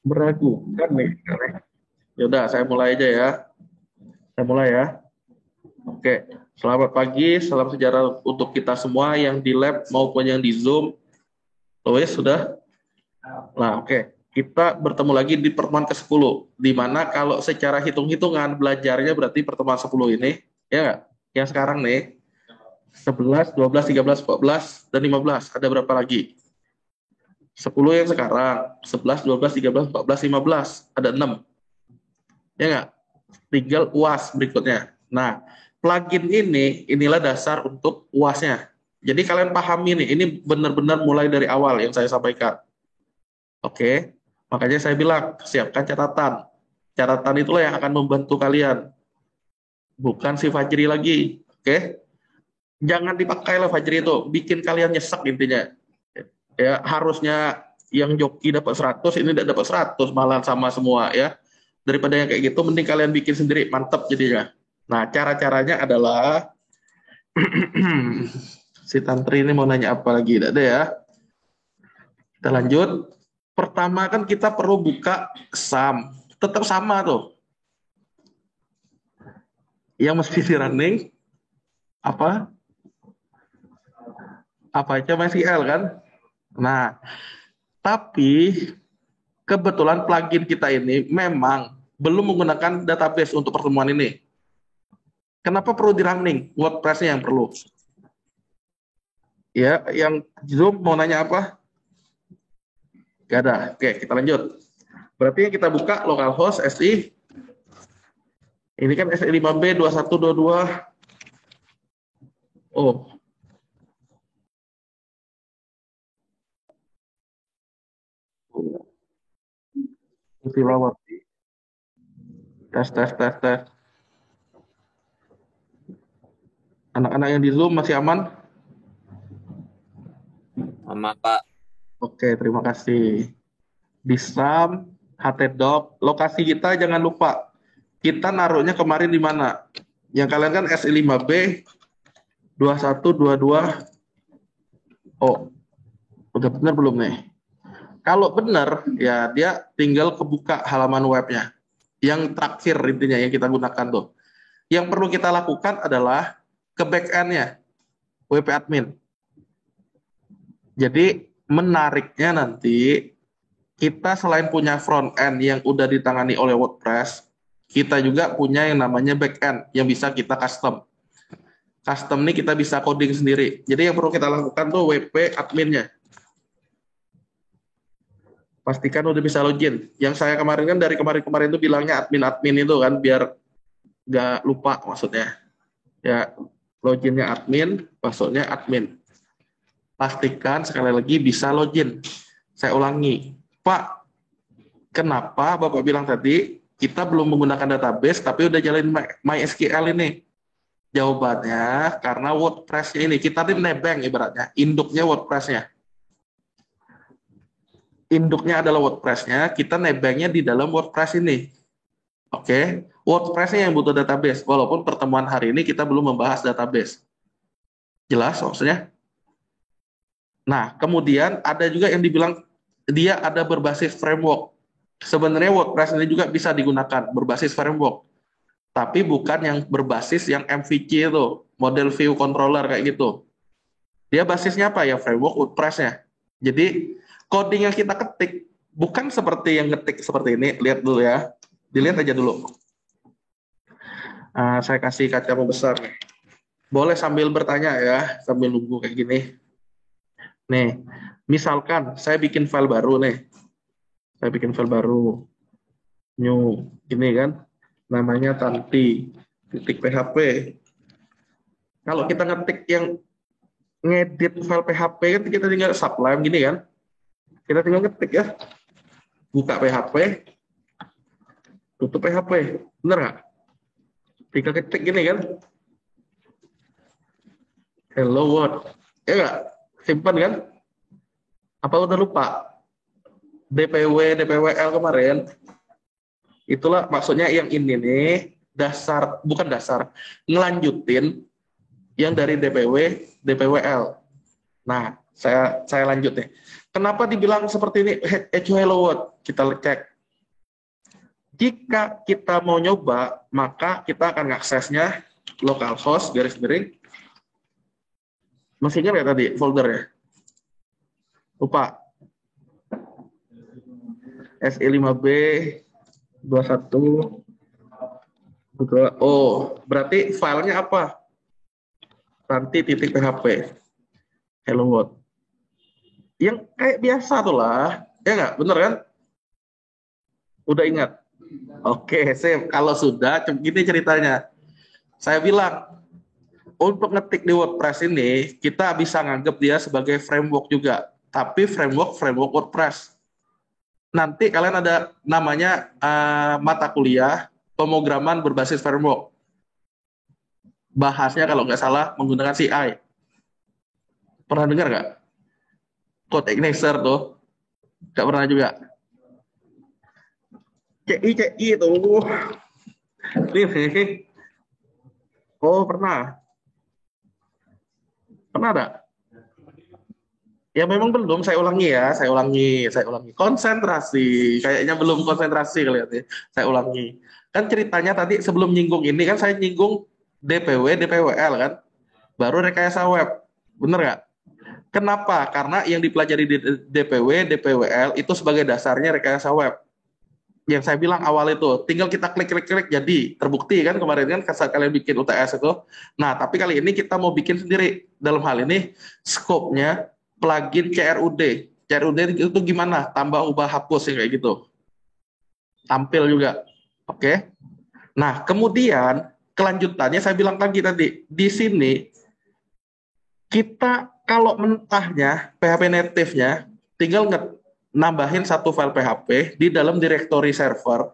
Meragukan nih. Yaudah, saya mulai aja ya. Saya mulai ya. Oke, selamat pagi, salam sejahtera untuk kita semua yang di lab maupun yang di Zoom. Lois, sudah? Nah, oke. Kita bertemu lagi di pertemuan ke-10, di mana kalau secara hitung-hitungan belajarnya berarti pertemuan 10 ini, ya nggak? Yang sekarang nih, 11, 12, 13, 14, dan 15. Ada berapa lagi? 10 yang sekarang, 11, 12, 13, 14, 15. Ada 6. Ya nggak? Tinggal UAS berikutnya. Nah, plugin inilah dasar untuk UASnya. Jadi kalian pahami nih, ini benar-benar mulai dari awal yang saya sampaikan. Oke, makanya saya bilang, siapkan catatan. Catatan itulah yang akan membantu kalian. Bukan si Fajri lagi. Oke, jangan dipakai lah Fajri itu. Bikin kalian nyesek intinya. Ya, harusnya yang joki dapat 100, ini tidak dapat 100 malah sama semua ya. Daripada yang kayak gitu, mending kalian bikin sendiri, mantep jadinya. Nah, cara-caranya adalah si Tantri ini mau nanya apa lagi? Tidak ada ya. Kita lanjut. Pertama kan kita perlu buka SAM. Tetap sama tuh. Yang mesti di running apa? Apa aja MySQL kan? Nah, tapi kebetulan plugin kita ini memang belum menggunakan database untuk pertemuan ini. Kenapa perlu di running? WordPress-nya yang perlu. Ya, yang Zoom mau nanya apa? Gak ada. Oke, kita lanjut. Berarti yang kita buka localhost SI. Ini kan SI5B 2122. Oh. Tilawati. Tes. Anak-anak yang di Zoom masih aman? Sama Pak. Oke, terima kasih. Di SAM, htdoc, lokasi kita jangan lupa. Kita naruhnya kemarin di mana? Yang kalian kan SI5B 2122. Oh, udah benar belum nih? Kalau benar, ya dia tinggal kebuka halaman webnya. Yang terakhir intinya yang kita gunakan tuh. Yang perlu kita lakukan adalah ke back-end-nya, WP admin. Jadi menariknya nanti, kita selain punya front end yang udah ditangani oleh WordPress, kita juga punya yang namanya back end yang bisa kita custom. Custom nih kita bisa coding sendiri. Jadi yang perlu kita lakukan tuh WP adminnya. Pastikan udah bisa login. Yang saya kemarin kan dari kemarin-kemarin itu bilangnya admin-admin itu kan biar nggak lupa maksudnya. Ya, loginnya admin, passwordnya admin. Pastikan sekali lagi bisa login. Saya ulangi, Pak, kenapa Bapak bilang tadi kita belum menggunakan database tapi udah jalanin MySQL ini? Jawabannya karena WordPress-nya ini, kita ini nebeng ibaratnya, induknya WordPress-nya. Induknya adalah WordPress-nya, kita nebengnya di dalam WordPress ini. Oke, WordPress-nya yang butuh database, walaupun pertemuan hari ini kita belum membahas database. Jelas maksudnya? Nah, kemudian ada juga yang dibilang dia ada berbasis framework. Sebenarnya WordPress ini juga bisa digunakan berbasis framework, tapi bukan yang berbasis yang MVC itu, model view controller kayak gitu. Dia basisnya apa ya? Framework WordPress-nya. Jadi coding yang kita ketik bukan seperti yang ngetik seperti ini. Lihat dulu ya. Dilihat aja dulu. Saya kasih kaca besar nih. Boleh sambil bertanya ya, sambil nunggu kayak gini. Nih, misalkan saya bikin file baru nih. Saya bikin file baru. New, ini kan. Namanya tanti.php. Kalau kita ngetik yang ngedit file PHP kan kita tinggal Sublime gini kan. Kita tinggal ngetik ya. Buka PHP, tutup PHP. Bener nggak? Tinggal ketik gini kan. Hello world. Ya nggak? Simpan kan? Apa udah lupa? DPWL kemarin. Itulah maksudnya yang ini nih, dasar, bukan dasar, ngelanjutin yang dari DPWL. Nah, saya lanjut nih. Kenapa dibilang seperti ini? Hello world. Kita cek. Jika kita mau nyoba, maka kita akan aksesnya localhost garis miring. Masih ingat nggak tadi foldernya? Lupa. SE5B 21. Oh, berarti filenya apa? Ranti.php. Hello world. Yang kayak biasa tuh lah. Ya nggak? Bener kan? Udah ingat? Oke, sip. Kalau sudah, gini ceritanya. Saya bilang, untuk ngetik di WordPress ini, kita bisa nganggap dia sebagai framework juga. Tapi framework WordPress. Nanti kalian ada namanya mata kuliah pemrograman berbasis framework. Bahasnya kalau nggak salah menggunakan CI. Pernah dengar nggak? Code Igniter tuh. Nggak pernah juga. CI itu. Nih. Oh, pernah. Pernah ada? Ya memang belum, saya ulangi ya, saya ulangi. Konsentrasi, kayaknya belum konsentrasi kelihatannya. Saya ulangi. Kan ceritanya tadi sebelum nyinggung ini kan saya nyinggung DPW, DPWL kan, baru rekayasa web, bener nggak? Kenapa? Karena yang dipelajari di DPW, DPWL itu sebagai dasarnya rekayasa web. Yang saya bilang awal itu, tinggal kita klik jadi terbukti kan kemarin kan saat kalian bikin UTS itu. Nah, tapi kali ini kita mau bikin sendiri. Dalam hal ini scope-nya plugin CRUD. CRUD itu gimana? Tambah, ubah, hapus kayak gitu. Tampil juga. Oke. Nah, kemudian kelanjutannya saya bilang lagi tadi, di sini kita kalau mentahnya PHP native-nya tinggal nambahin satu file PHP di dalam directory server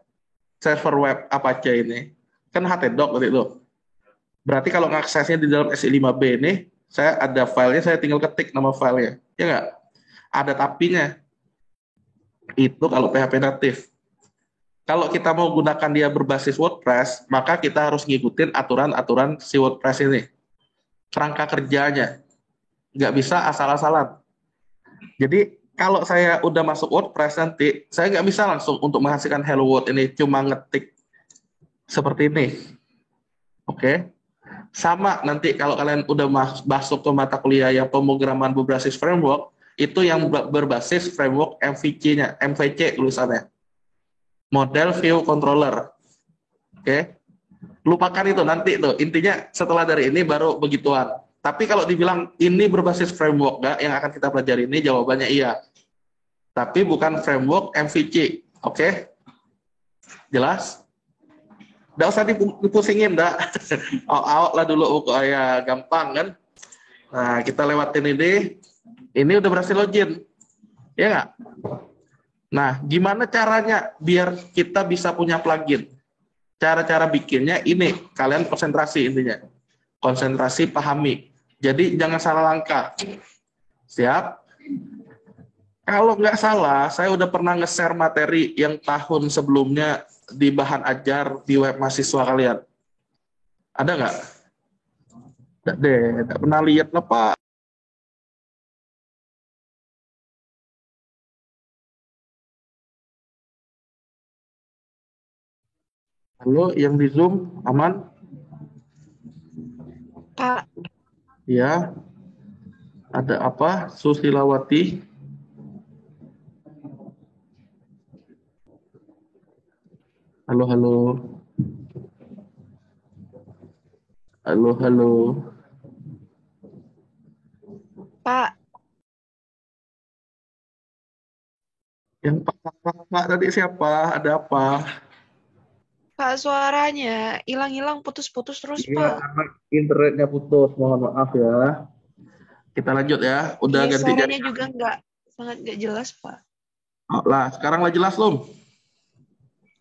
web Apache ini. Kan htdoc gitu itu. Berarti kalau ngaksesnya di dalam SI5B ini, saya ada filenya, saya tinggal ketik nama filenya. Ya nggak? Ada tapinya. Itu kalau PHP native. Kalau kita mau gunakan dia berbasis WordPress, maka kita harus ngikutin aturan-aturan si WordPress ini. Kerangka kerjanya. Nggak bisa asal-asalan. Jadi kalau saya udah masuk WordPress nanti, saya nggak bisa langsung untuk menghasilkan Hello World ini cuma ngetik seperti ini. Oke. Sama nanti kalau kalian udah masuk ke mata kuliah yang pemrograman berbasis framework, itu yang berbasis framework MVC-nya, MVC tulisannya. Model View Controller. Oke. Lupakan itu nanti tuh. Intinya setelah dari ini baru begituan. Tapi kalau dibilang ini berbasis framework nggak yang akan kita pelajari ini, jawabannya iya. Tapi bukan framework MVC. Oke? Jelas? Nggak usah dipusingin, nggak. Awak lah dulu, ya gampang kan? Nah, kita lewatin ini. Ini udah berhasil login. Ya nggak? Nah, gimana caranya biar kita bisa punya plugin? Cara-cara bikinnya ini. Kalian konsentrasi intinya. Konsentrasi, pahami. Jadi jangan salah langkah. Siap? Kalau nggak salah, saya udah pernah nge-share materi yang tahun sebelumnya di bahan ajar di web mahasiswa kalian. Ada nggak? Nggak deh, nggak pernah lihat lah Pak. Halo, yang di Zoom aman? Pak, Ya, ada apa? Susilawati. Halo, halo. Halo, halo. Pak, Yang Pak tadi siapa? Ada apa? Pak suaranya hilang-hilang putus-putus terus, Iya, Pak. karena internetnya putus. Mohon maaf ya. Kita lanjut ya. Udah Iya, ganti suaranya jaringan. juga sangat nggak jelas, Pak. Oh, lah, sekarang lah jelas belum?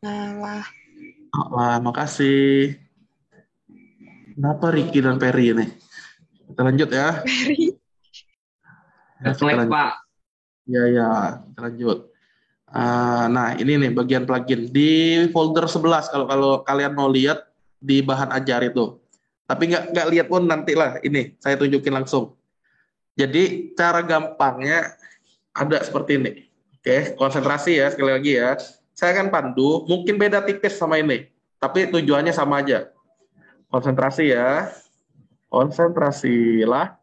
Nah lah, Oh, lah, makasih. Kenapa Ricky dan Perry ini? Kita lanjut ya. Ferry. Ya, kita lanjut. Pak. Ya, ya, kita lanjut. Nah, ini nih bagian plugin. Di folder 11, kalau kalian mau lihat di bahan ajar itu. Tapi nggak lihat pun nanti lah. Ini, saya tunjukin langsung. Jadi, cara gampangnya ada seperti ini. Oke, konsentrasi ya, sekali lagi ya. saya akan pandu, mungkin beda tipis sama ini, tapi tujuannya sama aja. Konsentrasi ya. Konsentrasi lah.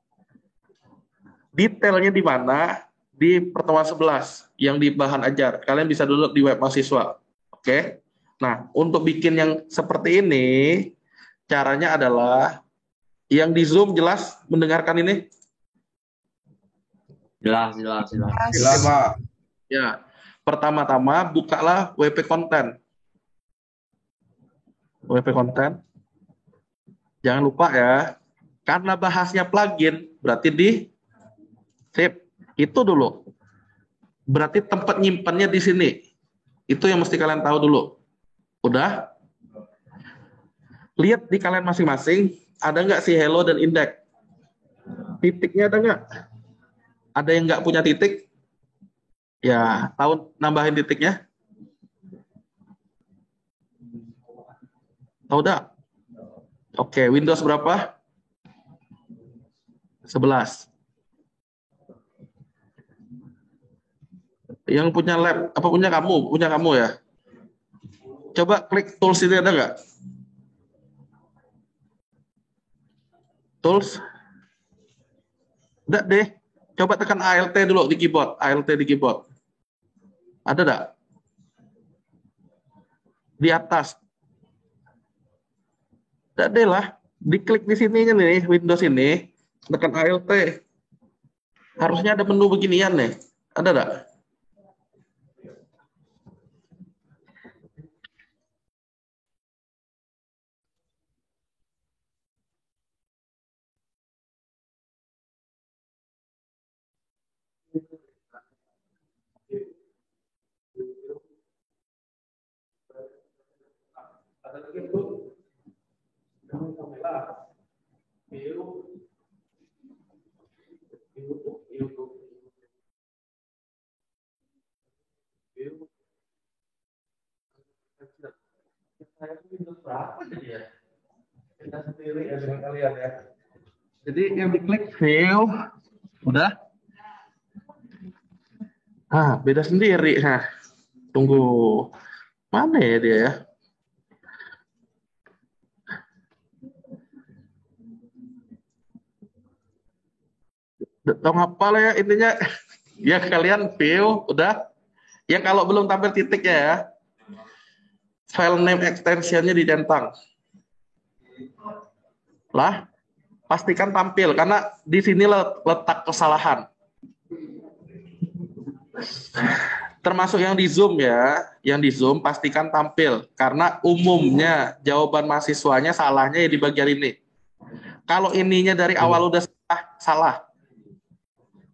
Detailnya di mana? Di pertemuan 11 yang di bahan ajar. Kalian bisa dulu di web mahasiswa. Oke. Nah, untuk bikin yang seperti ini, caranya adalah yang di Zoom jelas mendengarkan ini? Jelas. Jelas, Pak. Ya. Pertama-tama bukalah WP konten. WP konten. Jangan lupa ya, karena bahasnya plugin, berarti di save. Itu dulu. Berarti tempat nyimpannya di sini. Itu yang mesti kalian tahu dulu. Udah? Lihat di kalian masing-masing, ada nggak si hello dan index? Titiknya ada nggak? Ada yang nggak punya titik? Ya, tahu nambahin titiknya? Tahu nggak? Oke, Windows berapa? 11. Yang punya lab, apa punya kamu? Punya kamu ya? Coba klik tools ini ada nggak? Tools? Enggak deh. Coba tekan ALT dulu di keyboard. ALT di keyboard. Ada nggak? Di atas. Enggak deh lah. Diklik di sini nih, Windows ini. Tekan ALT. Harusnya ada menu beginian nih. Ada nggak? Jadi yang diklik view, udah. Beda sendiri. Nah, tunggu. Mana ya dia ya? Tahu apa lah ya intinya? Ya kalian view, udah. Yang kalau belum tampil titiknya ya, file name extensionnya dicentang. Lah, pastikan tampil karena di sini letak kesalahan. Termasuk yang di Zoom ya, yang di Zoom pastikan tampil karena umumnya jawaban mahasiswanya salahnya ya di bagian ini. Kalau ininya dari awal udah salah,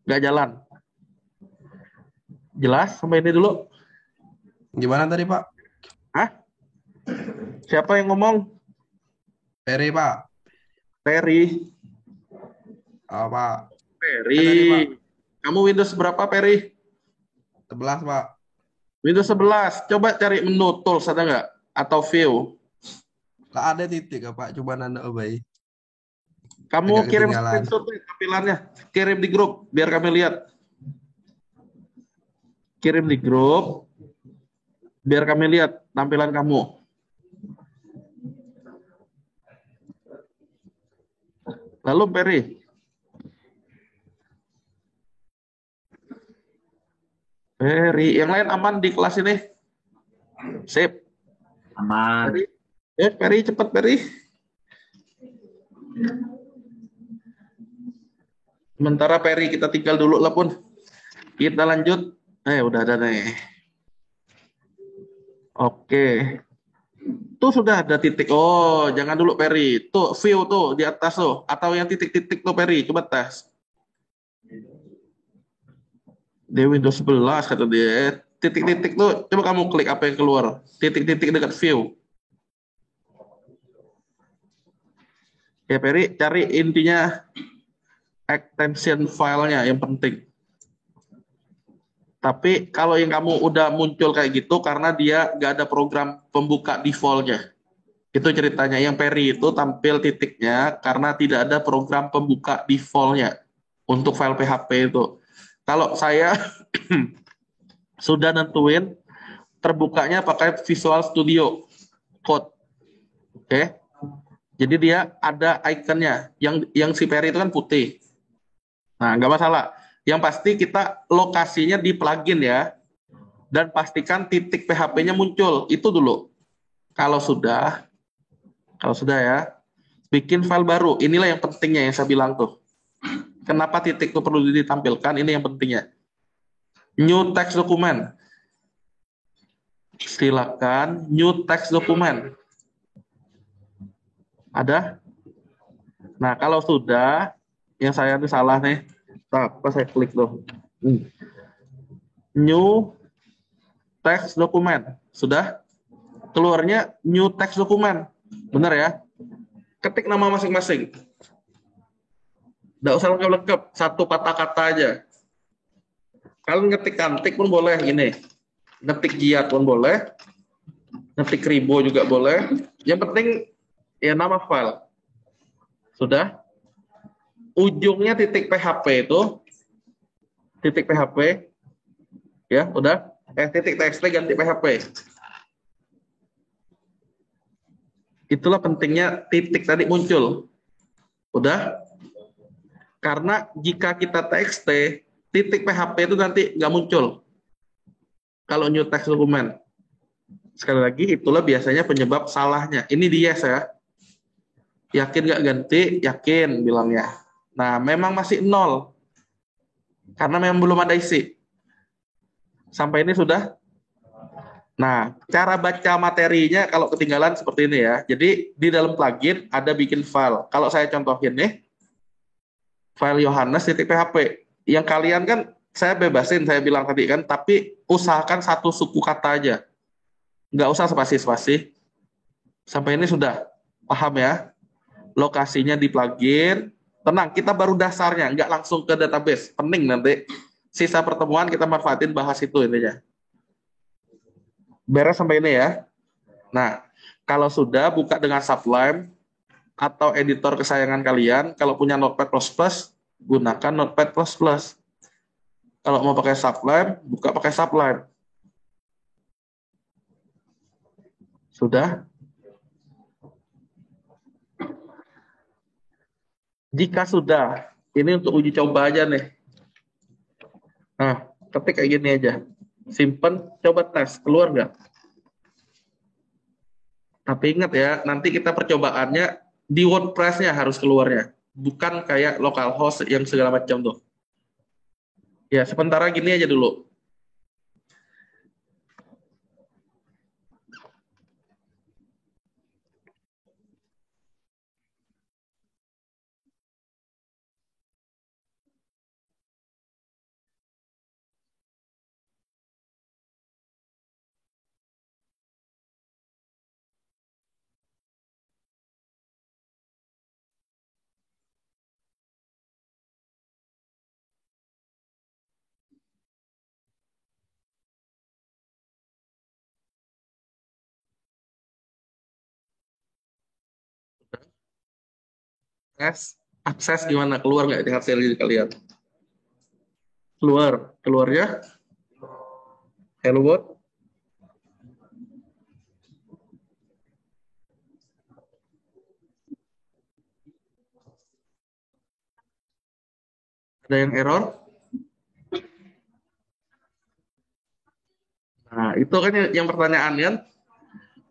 nggak jalan. Jelas sampai ini dulu? Gimana tadi, Pak? Hah? Siapa yang ngomong? Peri, Pak. Peri. Pak. Peri. Tadi, Pak. Kamu Windows berapa, Peri? 11, Pak. Windows 11. Coba cari menu tools ada nggak? Atau view. Nggak ada titik, Pak. Coba Nanda obai. Kamu Agak kirim ketinggalan. screenshot tampilannya. Kirim di grup biar kami lihat. Kirim di grup biar kami lihat tampilan kamu. Lalu Peri. Peri, yang lain aman di kelas ini? Sip. Aman. Peri cepat Peri. Sementara Peri kita tinggal dulu lah pun. Kita lanjut. Udah ada nih. Oke. Tuh sudah ada titik. Oh, jangan dulu Peri. Tuh view tuh di atas tuh. Atau yang titik-titik tuh Peri. Coba tes. Di Windows 11 kata dia. Titik-titik tuh. Coba kamu klik apa yang keluar. Titik-titik dekat view. Ya Peri, cari intinya extension filenya yang penting. Tapi kalau yang kamu udah muncul kayak gitu karena dia nggak ada program pembuka defaultnya. Itu ceritanya. Yang Peri itu tampil titiknya karena tidak ada program pembuka defaultnya untuk file PHP itu. Kalau saya sudah nentuin terbukanya pakai Visual Studio Code. Oke. Jadi dia ada ikonnya. Yang si Perry itu kan putih. Nah, nggak masalah. Yang pasti kita lokasinya di plugin ya. Dan pastikan titik PHP-nya muncul. Itu dulu. Kalau sudah ya, bikin file baru. Inilah yang pentingnya yang saya bilang tuh. Kenapa titik itu perlu ditampilkan? Ini yang pentingnya. New text document. Silakan new text document. Ada? Nah, kalau sudah, yang saya ini salah nih. Apa saya klik tuh? New text document. Sudah? Keluarnya new text document. Benar ya? Ketik nama masing-masing. Nggak usah lengkap-lengkap, satu patah kata aja. Kalian ngetik kantik pun boleh gini. Ngetik giat pun boleh. Ngetik ribo juga boleh. Yang penting ya nama file. Sudah? Ujungnya titik PHP itu. Titik PHP. Ya, udah. Titik TXT ganti PHP. Itulah pentingnya titik tadi muncul. Udah? Karena jika kita TXT, titik PHP itu nanti nggak muncul. Kalau new text document. Sekali lagi, itulah biasanya penyebab salahnya. Ini dia saya. Yakin nggak ganti? Yakin bilangnya. Nah, memang masih 0. Karena memang belum ada isi. Sampai ini sudah? Nah, cara baca materinya kalau ketinggalan seperti ini ya. Jadi, di dalam plugin ada bikin file. Kalau saya contohin nih, file Yohanes.php. Yang kalian kan saya bebasin, saya bilang tadi kan, tapi usahakan satu suku kata aja. Nggak usah spasi-spasi. Sampai ini sudah paham ya? Lokasinya di plugin. Tenang, kita baru dasarnya, nggak langsung ke database. Pening nanti. Sisa pertemuan kita manfaatin bahas itu intinya. Beres sampai ini ya. Nah, kalau sudah buka dengan Sublime atau editor kesayangan kalian, kalau punya Notepad++, gunakan Notepad++. Kalau mau pakai Sublime, buka pakai Sublime. Sudah? Jika sudah, ini untuk uji coba aja nih. Nah, ketik kayak gini aja. Simpen, coba tes, keluar nggak? Tapi ingat ya, nanti kita percobaannya di WordPress-nya harus keluarnya. Bukan kayak localhost yang segala macam tuh. Ya, sementara gini aja dulu. Akses gimana? Keluar nggak di hasil kalian? Keluarnya? Hello World? Ada yang error? Nah, itu kan yang pertanyaan kan?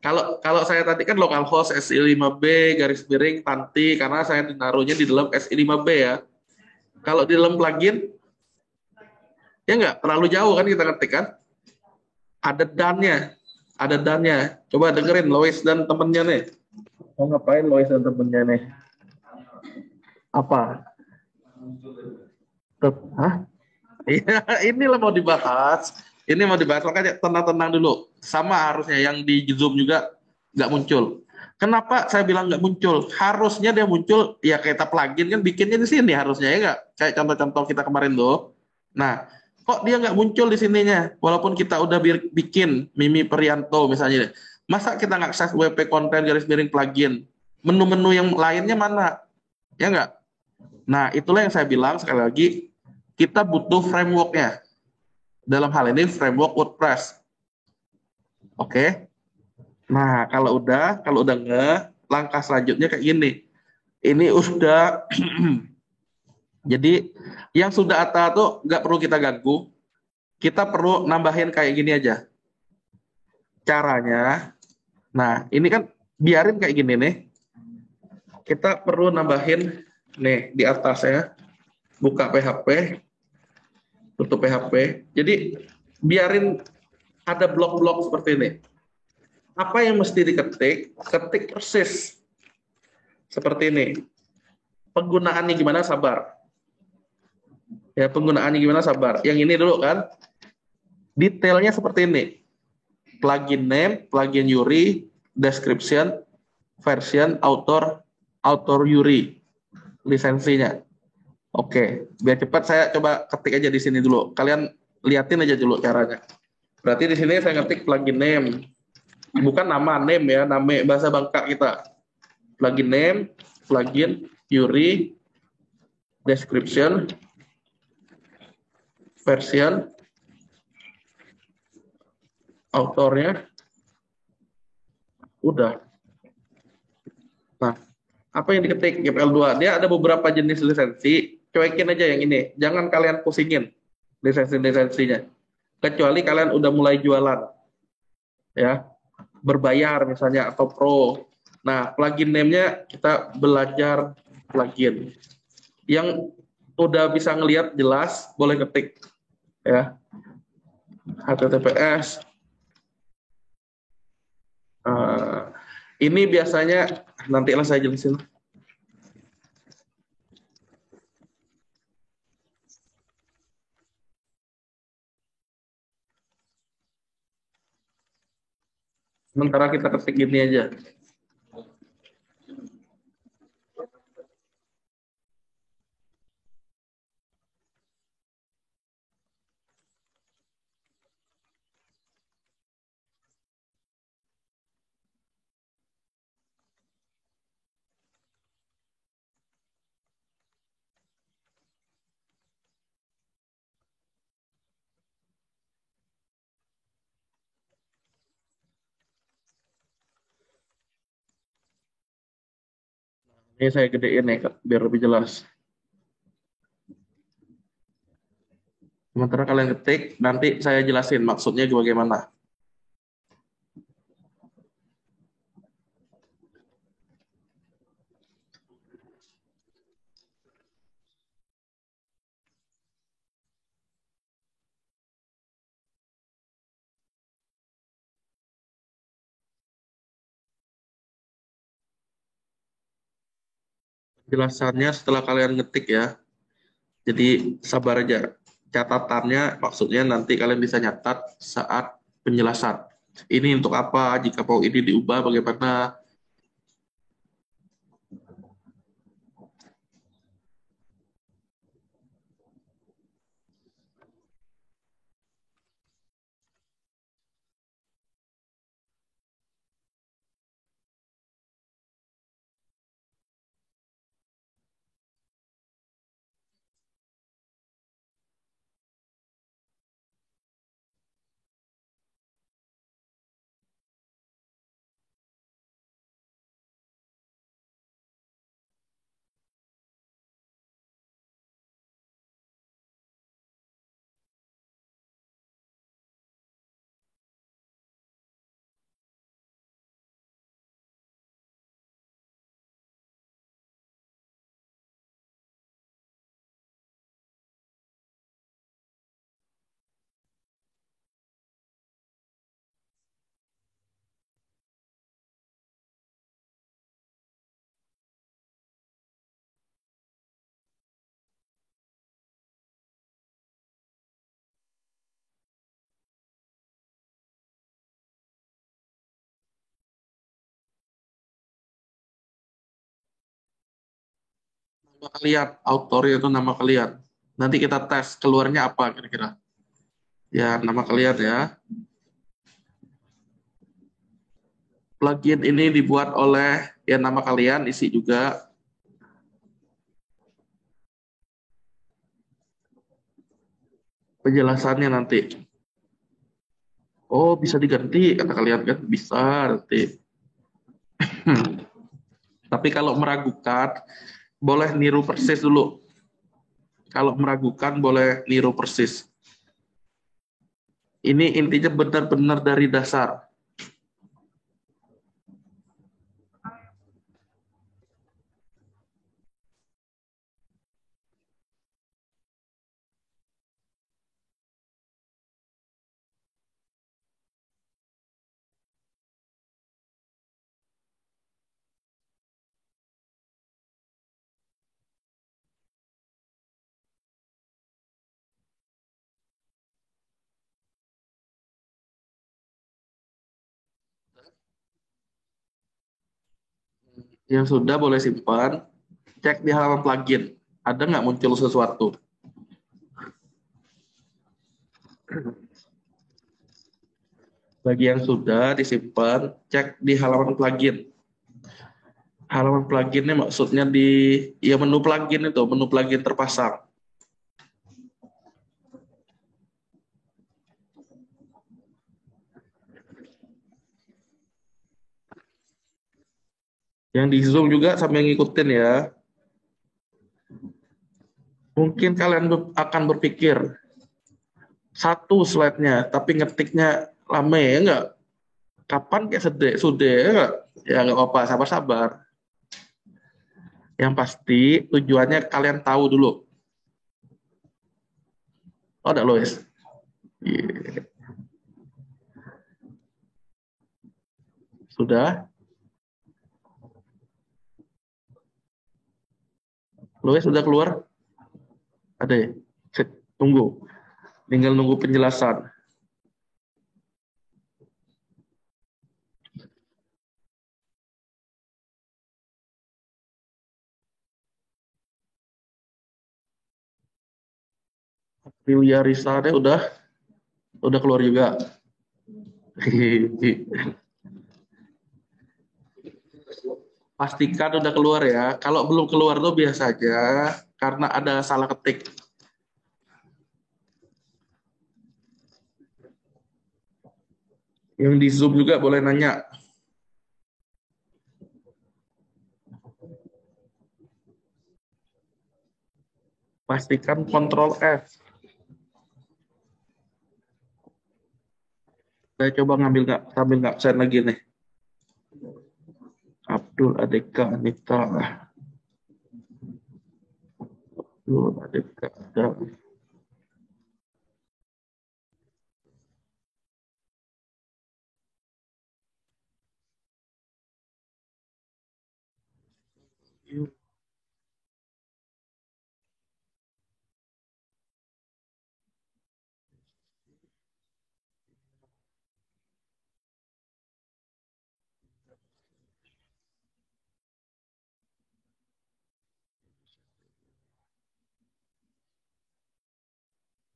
Kalau saya tadi kan localhost SI5B garis miring Tanti karena saya ditaruhnya di dalam SI5B ya. Kalau di dalam plugin ya nggak terlalu jauh kan kita ketik kan? Ada dan-nya. Coba dengerin Lois dan temennya nih. Mau ngapain Lois dan temennya nih? Apa? Hah? Iya, inilah mau dibahas. Ini mau dibahas, makanya tenang-tenang dulu. Sama harusnya yang di Zoom juga nggak muncul. Kenapa saya bilang nggak muncul? Harusnya dia muncul, ya kita plugin kan bikinnya di sini harusnya, ya nggak? Kayak contoh-contoh kita kemarin tuh. Nah, kok dia nggak muncul di sininya? Walaupun kita udah bikin Mimi Prianto misalnya. Masa kita nggak akses WP konten garis miring plugin? Menu-menu yang lainnya mana? Ya nggak? Nah, itulah yang saya bilang sekali lagi, kita butuh framework-nya. Dalam hal ini framework WordPress. Oke. Nah, kalau udah langkah selanjutnya kayak gini. Ini udah jadi yang sudah ATA tuh nggak perlu kita ganggu. Kita perlu nambahin kayak gini aja. Caranya, nah ini kan biarin kayak gini nih. Kita perlu nambahin nih di atas ya. Buka PHP, tutup PHP. Jadi biarin ada blok-blok seperti ini. Apa yang mesti diketik? Ketik persis seperti ini. Penggunaannya gimana? Sabar. Ya, penggunaannya gimana? Sabar. Yang ini dulu kan. Detailnya seperti ini. Plugin name, plugin URI, description, version, author URI, lisensinya. Oke, biar cepat saya coba ketik aja di sini dulu. Kalian liatin aja dulu caranya. Berarti di sini saya ngetik plugin name. Bukan nama name ya, nama bahasa Bangka kita. Plugin name, plugin URI, description, version, autornya, udah. Nah, apa yang diketik GPL2? Dia ada beberapa jenis lisensi, cuekin aja yang ini. Jangan kalian pusingin lisensi-lisensinya. Kecuali kalian udah mulai jualan. Ya, berbayar misalnya atau pro. Nah, plugin name-nya kita belajar plugin. Yang udah bisa ngelihat jelas boleh ketik ya. HTTPS. Ini biasanya nantilah saya jelasin. Sementara kita ketik gini aja. Ini saya gedein ya, biar lebih jelas. Sementara kalian ketik, nanti saya jelasin maksudnya bagaimana. Jelasannya setelah kalian ngetik ya. Jadi sabar aja. Catatannya maksudnya nanti kalian bisa nyatat saat penjelasan. Ini untuk apa? Jika mau ini diubah bagaimana? Nama kalian, author itu nama kalian. Nanti kita tes keluarnya apa kira-kira. Ya, nama kalian ya. Plugin ini dibuat oleh ya nama kalian, isi juga. Penjelasannya nanti. Oh, bisa diganti, kata kalian kan? Bisa nanti. Tapi kalau meragukan, boleh niru persis dulu. Kalau meragukan, boleh niru persis. Ini intinya benar-benar dari dasar. Yang sudah boleh simpan, cek di halaman plugin. Ada nggak muncul sesuatu? Bagi yang sudah disimpan, cek di halaman plugin. Halaman pluginnya maksudnya di ya menu plugin itu, menu plugin terpasang. Yang di Zoom juga sambil ngikutin ya. Mungkin kalian akan berpikir, satu slide-nya, tapi ngetiknya lama ya enggak? Kapan kayak sudah ya enggak? Ya enggak apa-apa, sabar-sabar. Yang pasti tujuannya kalian tahu dulu. Oh, ada Lois. Yeah. Sudah? Lois sudah keluar? Ada ya? Tunggu. Tinggal nunggu penjelasan. Lilia Risade udah keluar juga. Pastikan udah keluar ya. Kalau belum keluar tuh biasa aja karena ada salah ketik. Yang di Zoom juga boleh nanya. Pastikan Ctrl F. Saya coba sambil nggak absen lagi nih. Abdul Adeka Anita. Abdul Adeka ada.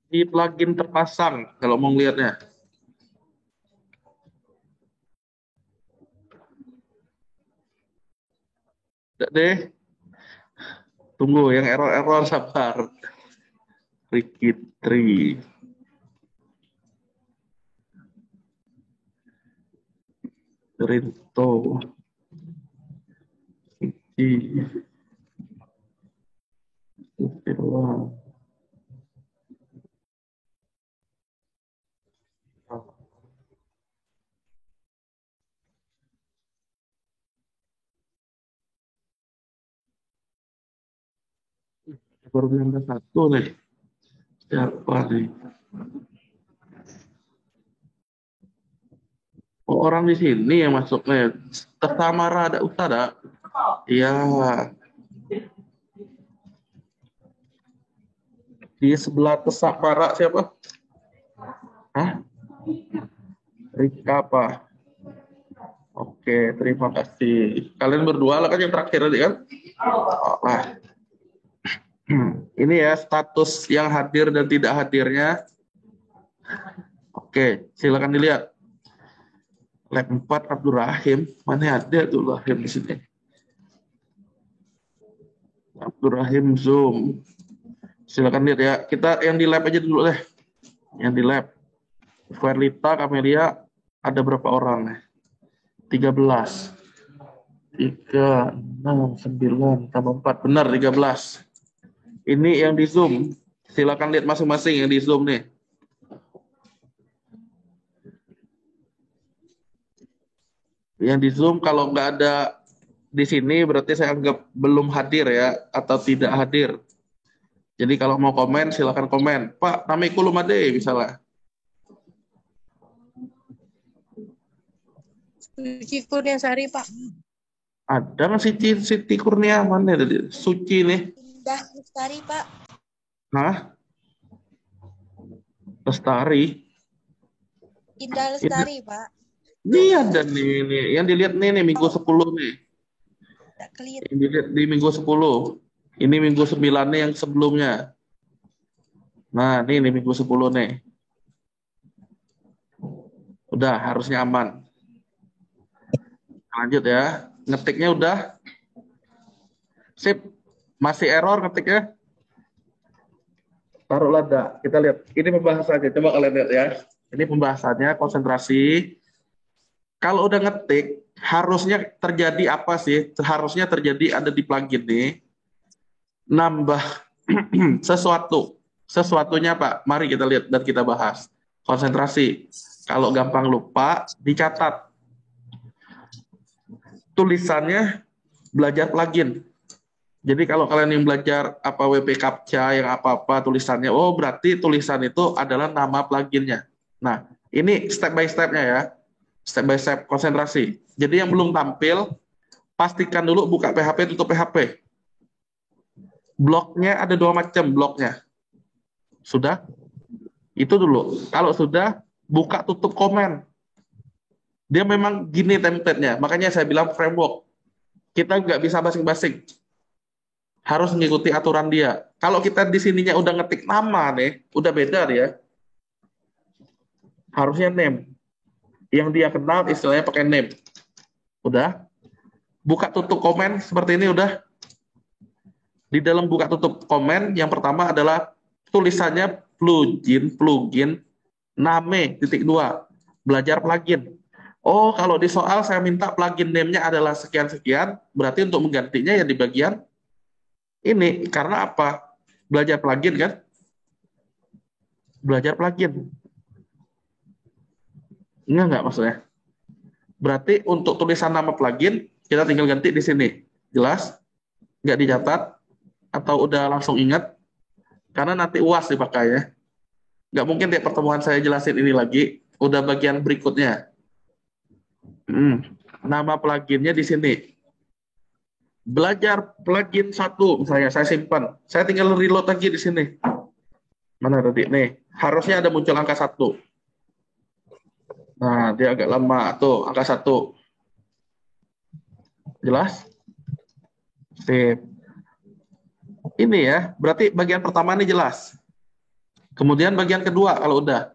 Di plugin terpasang kalau mau lihatnya. Udah deh. Tunggu yang error sabar. Ricky Tri. Rinto. Iki. Firman. Baru nambah satu nih. Siapa nih? Oh, orang di sini yang masuknya. Tersamara ada Utada. Iya. Di sebelah Tersamara siapa? Hah? Rika apa? Oke, terima kasih. Kalian berdua lah kan yang terakhir tadi kan? Oh, lah. Ini ya status yang hadir dan tidak hadirnya. Oke, silakan dilihat. Lab 4 Abdurrahim, mana ada tuh Rahim di sini? Abdurrahim Zoom. Silakan lihat ya. Kita yang di lab aja dulu deh. Yang di lab. Verlita, Camelia, ada berapa orang? 13. 3, 6, 9, tambah 4. Benar, 13. Ini yang di Zoom. Silakan lihat masing-masing yang di Zoom nih. Yang di Zoom kalau nggak ada di sini berarti saya anggap belum hadir ya, atau tidak hadir. Jadi kalau mau komen silakan komen. Pak, nami kulum ade misalnya. Suci Kurniasari, Pak. Ada nggak Siti Kurnia mana tadi? Suci nih. Indah Lestari, Pak. Hah? Lestari. Indah Lestari, Pak. Ini ada nih. Yang dilihat nih minggu 10 nih. Tidak kelihatan. Yang dilihat di minggu 10. Ini minggu 9 nih yang sebelumnya. Nah, ini minggu 10 nih. Udah, harusnya aman. Lanjut ya. Ngetiknya udah. Sip. Masih error ngetiknya? Taruhlah dah. Kita lihat. Ini pembahasannya. Coba kalian lihat ya. Ini pembahasannya, konsentrasi. Kalau udah ngetik, harusnya terjadi apa sih? Harusnya terjadi ada di plugin nih. Nambah sesuatu. Sesuatunya Pak, mari kita lihat dan kita bahas. Konsentrasi. Kalau gampang lupa, dicatat. Tulisannya belajar plugin. Jadi kalau kalian yang belajar apa WP Captcha, yang apa-apa tulisannya, oh berarti tulisan itu adalah nama pluginnya. Nah, ini step by step-nya ya. Step by step konsentrasi. Jadi yang belum tampil, pastikan dulu buka PHP, tutup PHP. Bloknya ada 2 macam bloknya. Sudah? Itu dulu. Kalau sudah, buka tutup komen. Dia memang gini template-nya. Makanya saya bilang framework. Kita nggak bisa basing-basing. Harus mengikuti aturan dia. Kalau kita di sininya udah ngetik nama nih, udah beda dia. Harusnya name. Yang dia kenal istilahnya pakai name. Udah? Buka tutup komen seperti ini udah. Di dalam buka tutup komen, yang pertama adalah tulisannya plugin, name, .2. Belajar plugin. Oh, kalau di soal saya minta plugin name-nya adalah sekian-sekian, berarti untuk menggantinya ya di bagian ini. Karena apa? Belajar plugin kan? Belajar plugin. Enggak maksudnya. Berarti untuk tulisan nama plugin, kita tinggal ganti di sini. Jelas? Nggak dicatat? Atau udah langsung ingat? Karena nanti UAS dipakai ya. Nggak mungkin tiap pertemuan saya jelasin ini lagi. Udah bagian berikutnya. Nama pluginnya di sini. Belajar plugin 1, misalnya saya simpan. Saya tinggal reload lagi di sini. Mana tadi? Nih, harusnya ada muncul angka 1. Nah, dia agak lama. Tuh, angka 1. Jelas? Sip. Ini ya, berarti bagian pertama ini jelas. Kemudian bagian kedua, kalau udah.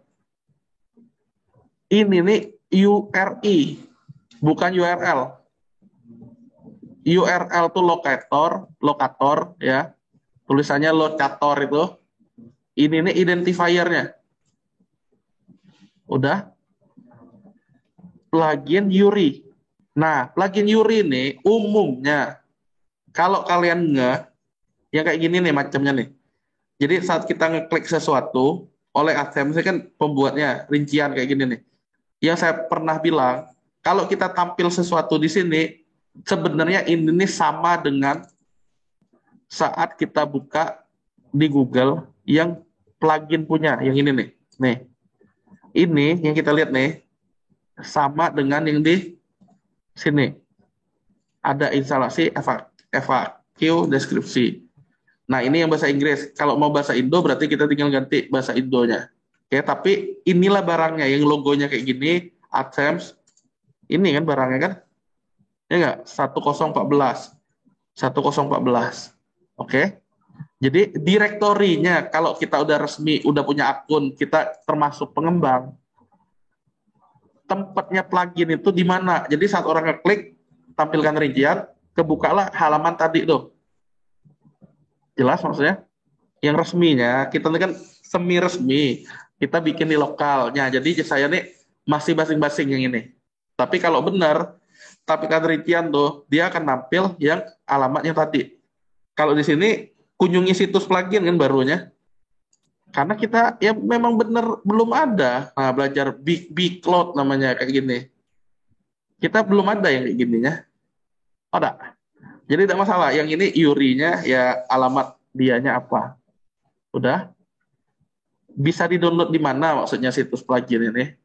Ini nih URI, bukan URL. URL itu lokator ya. Tulisannya locator itu. Ini nih identifiernya. Udah? Plugin URI. Nah, plugin URI ini umumnya kalau kalian yang kayak gini nih macamnya nih. Jadi saat kita ngeklik sesuatu oleh AdSense kan pembuatnya rincian kayak gini nih. Yang saya pernah bilang, kalau kita tampil sesuatu di sini, sebenarnya ini nih sama dengan saat kita buka di Google yang plugin punya, yang ini nih. Nih. Ini yang kita lihat nih sama dengan yang di sini. Ada instalasi FAQ deskripsi. Nah, ini yang bahasa Inggris. Kalau mau bahasa Indo berarti kita tinggal ganti bahasa Indonya. Oke, tapi inilah barangnya yang logonya kayak gini, AdSense. Ini kan barangnya kan? Ya enggak? 1014. 1014. Oke. Jadi direktorinya kalau kita udah resmi, udah punya akun, kita termasuk pengembang, tempatnya plugin itu di mana? Jadi saat orang ngeklik, tampilkan rincian, kebukalah halaman tadi tuh. Jelas maksudnya? Yang resminya, kita ini kan semi resmi. kita bikin di lokalnya. Jadi saya nih masih basing-basing yang ini. Tapi kalau benar, tapi penelitian tuh, dia akan nampil yang alamatnya tadi. Kalau di sini, kunjungi situs plugin kan barunya. Karena kita ya memang benar belum ada. Nah, belajar big cloud namanya kayak gini. Kita belum ada yang kayak gininya. Oh, enggak. Jadi tidak masalah. Yang ini URI-nya ya alamat dianya apa. Udah. Bisa di-download di mana maksudnya situs plugin ini?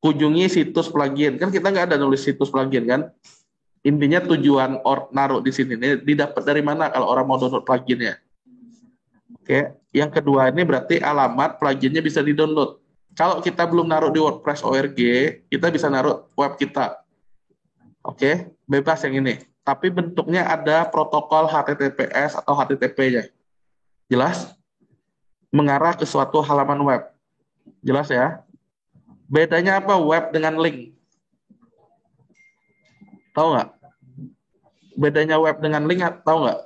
Kunjungi situs plugin. Kan kita nggak ada nulis situs plugin kan? Intinya tujuan naruh di sini ini didapat dari mana kalau orang mau download pluginnya. Oke, yang kedua ini berarti alamat pluginnya bisa di-download. Kalau kita belum naruh di WordPress org, kita bisa naruh web kita. Oke, bebas yang ini. Tapi bentuknya ada protokol HTTPS atau HTTP-nya. Jelas? Mengarah ke suatu halaman web. Jelas ya? Bedanya apa web dengan link? Tahu nggak? Bedanya web dengan link, tahu nggak?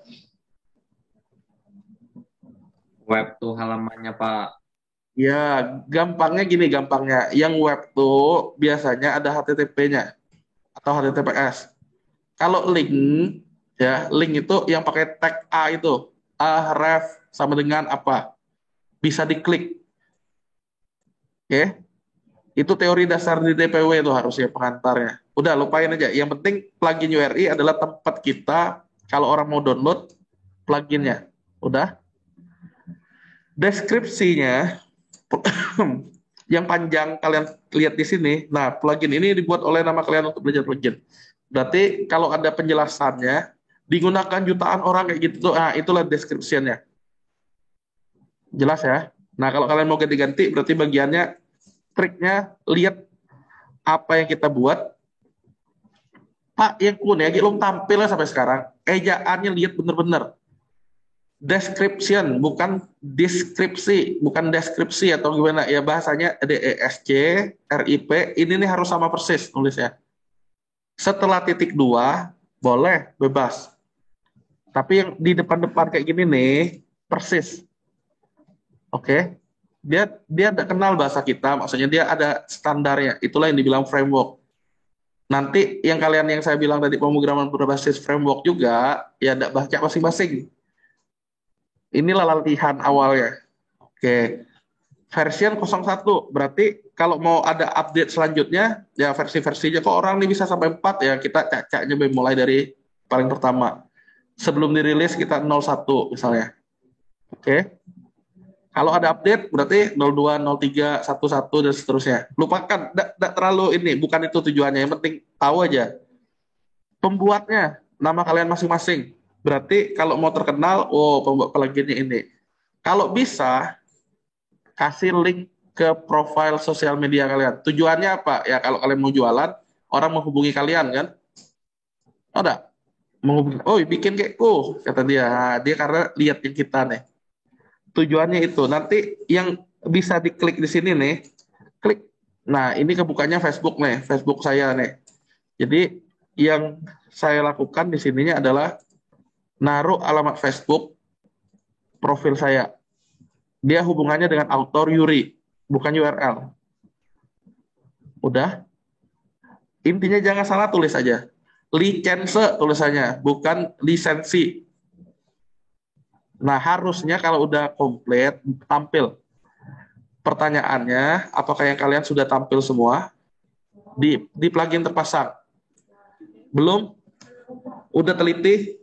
Web tuh halamannya, Pak. Ya, gampangnya gini gampangnya. Yang web tuh biasanya ada HTTP-nya atau HTTPS. Kalau link, ya link itu yang pakai tag A itu, A, ref, sama dengan apa. Bisa diklik. Oke? Itu teori dasar di DPW itu harusnya pengantarnya. Udah, lupain aja. Yang penting plugin URI adalah tempat kita kalau orang mau download pluginnya. Udah? Deskripsinya yang panjang kalian lihat di sini. Nah, plugin ini dibuat oleh nama kalian untuk belajar plugin. Berarti kalau ada penjelasannya, digunakan jutaan orang kayak gitu, nah itulah deskripsinya. Jelas ya? Nah, kalau kalian mau ganti-ganti, berarti bagiannya, triknya, lihat apa yang kita buat. Pak, yang kuning, belum tampil sampai sekarang. Ejaannya lihat bener-bener. Description, bukan deskripsi, bukan deskripsi atau gimana ya bahasanya DESC, RIP, ini nih harus sama persis nulisnya. Setelah titik 2, boleh, bebas. Tapi yang di depan-depan kayak gini nih, persis. Oke? Dia tidak kenal bahasa kita, maksudnya dia ada standarnya. Itulah yang dibilang framework. Nanti yang saya bilang tadi pemrograman berbasis framework juga, ya tidak baca masing-masing. Inilah latihan awalnya. Oke. Version 01, berarti kalau mau ada update selanjutnya, ya versi-versinya kok orang nih bisa sampai 4 ya, kita cacaknya mulai dari paling pertama. Sebelum dirilis kita 01 misalnya. Oke. Kalau ada update berarti 02, 03, 11 dan seterusnya. Lupakan, tidak terlalu ini, bukan itu tujuannya. Yang penting tahu aja. Pembuatnya, nama kalian masing-masing. Berarti kalau mau terkenal, oh pembuat pluginnya ini. Kalau bisa, kasih link ke profil sosial media kalian. Tujuannya apa? Ya kalau kalian mau jualan, orang menghubungi kalian kan? Oh, enggak? Menghubungi, oh bikin kayak kata dia. Nah, dia karena lihat yang kita nih. Tujuannya itu. Nanti yang bisa diklik di sini nih, klik. Nah, ini kebukanya Facebook nih, Facebook saya nih. Jadi yang saya lakukan di sininya adalah naruh alamat Facebook profil saya. Dia hubungannya dengan author URI, bukan URL. Udah? Intinya jangan salah tulis aja. License tulisannya, bukan lisensi. Nah, harusnya kalau udah komplit, tampil. Pertanyaannya, apakah yang kalian sudah tampil semua? Di plugin terpasang. Belum? Udah teliti?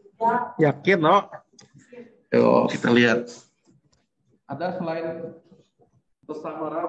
Yakin, no? Yuk, kita lihat. Ada selain Samara,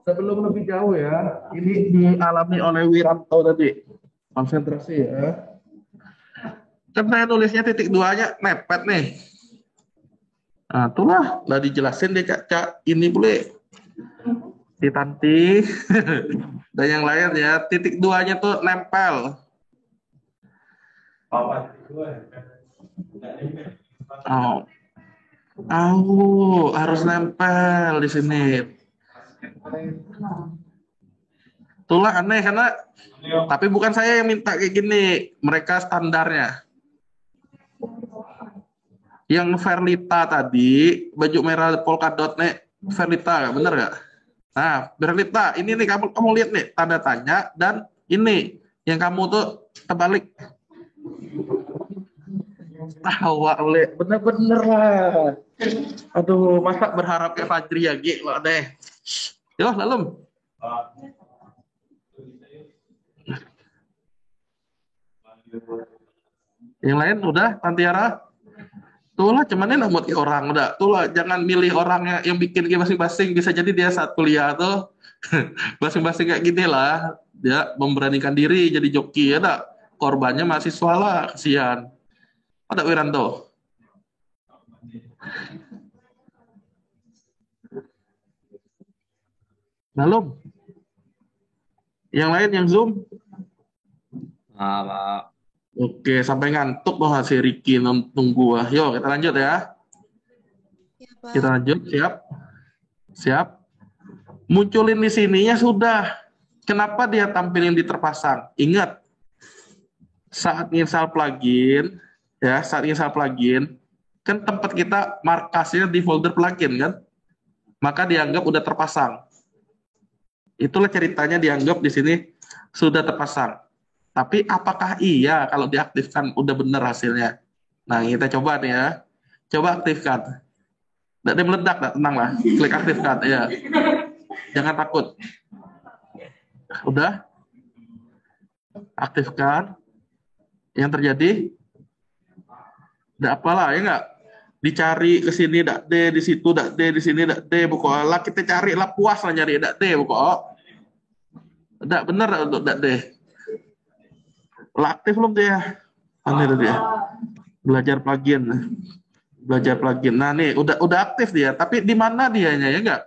Sebelum lebih jauh ya, ini dialami oleh Wiranto tadi. Konsentrasi ya. Kan saya tulisnya titik duanya mepet nih. Nah, itulah, udah dijelasin deh Cak. Ini boleh ditanti. Dan yang lain ya, titik duanya tuh nempel. Oh. Harus nempel di sini. Itulah aneh karena tapi bukan saya yang minta kayak gini, mereka standarnya. Yang Verlita tadi, baju merah polkadotnya Verlita, bener nggak? Nah, Verlita, ini nih kamu lihat nih tanda tanya dan ini yang kamu tuh terbalik. Boleh, bener-bener lah. Aduh, masa berharap ke Fajri ya, Gi? Wah deh. Yo, lalu. Yang lain udah, Tantiara? Tuh lah, cuman ini buat orang udah. Tuh lah, jangan milih orang yang bikin masing-masing. Bisa jadi dia saat kuliah tuh masing-masing kayak gini lah. Dia memberanikan diri jadi joki ya, dak. Korbannya mahasiswa lah, kasihan. Ada Wiranto. Lalu Yang lain yang Zoom? Pak. Oke, sampai ngantuk loh si Ricky nunggu. Yuk, kita lanjut ya. Ya, Pak. Kita lanjut, siap? Siap? Munculin di sininya sudah. Kenapa dia tampilin di terpasang? Ingat, saat install plugin, ya, saat install plugin, kan tempat kita markasnya di folder plugin kan? Maka dianggap udah terpasang. Itulah ceritanya dianggap di sini sudah terpasang. Tapi apakah iya kalau diaktifkan udah benar hasilnya? Nah, kita coba nih ya. Coba aktifkan. Nggak dia meledak, tenang lah. Klik aktifkan, ya. Jangan takut. Udah? Aktifkan. Yang terjadi? Nggak apalah, ya nggak? Dicari ke sini, nggak D, di situ, nggak D, di sini, nggak D. Pokoknya kita cari lah, puas lah nyari, nggak D. Pokoknya. Nggak benar untuk nggak D. Lah aktif belum dia? Mana itu dia? Belajar plugin. Belajar plugin. Nah nih, udah aktif dia. Tapi di mana dianya ya nggak?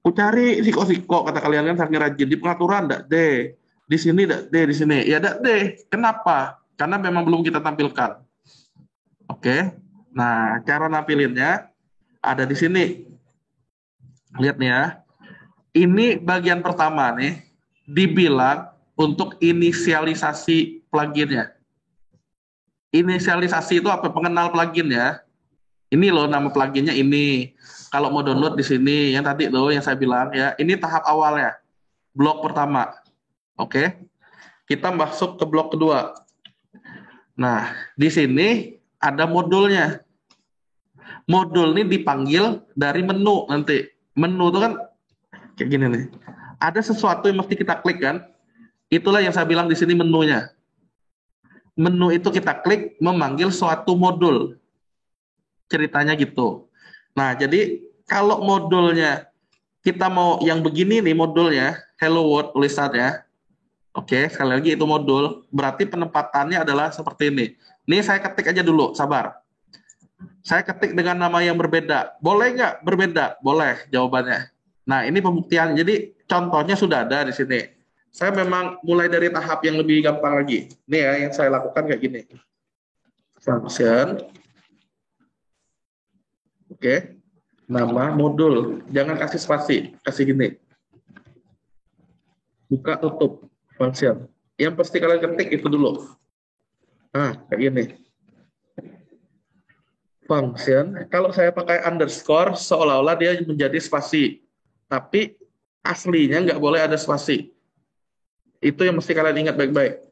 Ku cari siko-siko kata kalian kan saking rajin di pengaturan ndak D. Di sini ndak D, di sini. Ya ndak D. Kenapa? Karena memang belum kita tampilkan. Oke. Nah, cara nampilinnya ada di sini. Lihat nih ya. Ini bagian pertama nih dibilang untuk inisialisasi pluginnya. Inisialisasi itu apa? Pengenal plugin ya. Ini loh nama pluginnya ini. Kalau mau download di sini, yang tadi tuh yang saya bilang ya, ini tahap awalnya. Blok pertama. Oke. Kita masuk ke blok kedua. Nah, di sini ada modulnya. Modul ini dipanggil dari menu nanti. Menu itu kan kayak gini nih. Ada sesuatu yang mesti kita klik kan? Itulah yang saya bilang di sini menunya. Menu itu kita klik memanggil suatu modul. Ceritanya gitu. Nah, jadi kalau modulnya kita mau yang begini nih modulnya, Hello World tulisannya. Oke, sekali lagi itu modul. Berarti penempatannya adalah seperti ini. Ini saya ketik aja dulu, sabar. Saya ketik dengan nama yang berbeda. Boleh nggak berbeda? Boleh jawabannya. Nah, ini pembuktian. Jadi contohnya sudah ada di sini. Saya memang mulai dari tahap yang lebih gampang lagi. Ini ya yang saya lakukan kayak gini. Function. Oke. Nama modul. Jangan kasih spasi, kasih gini. Buka tutup function. Yang pasti kalian ketik itu dulu. Nah, kayak gini. Function. Kalau saya pakai underscore seolah-olah dia menjadi spasi. Tapi aslinya nggak boleh ada spasi. Itu yang mesti kalian ingat baik-baik.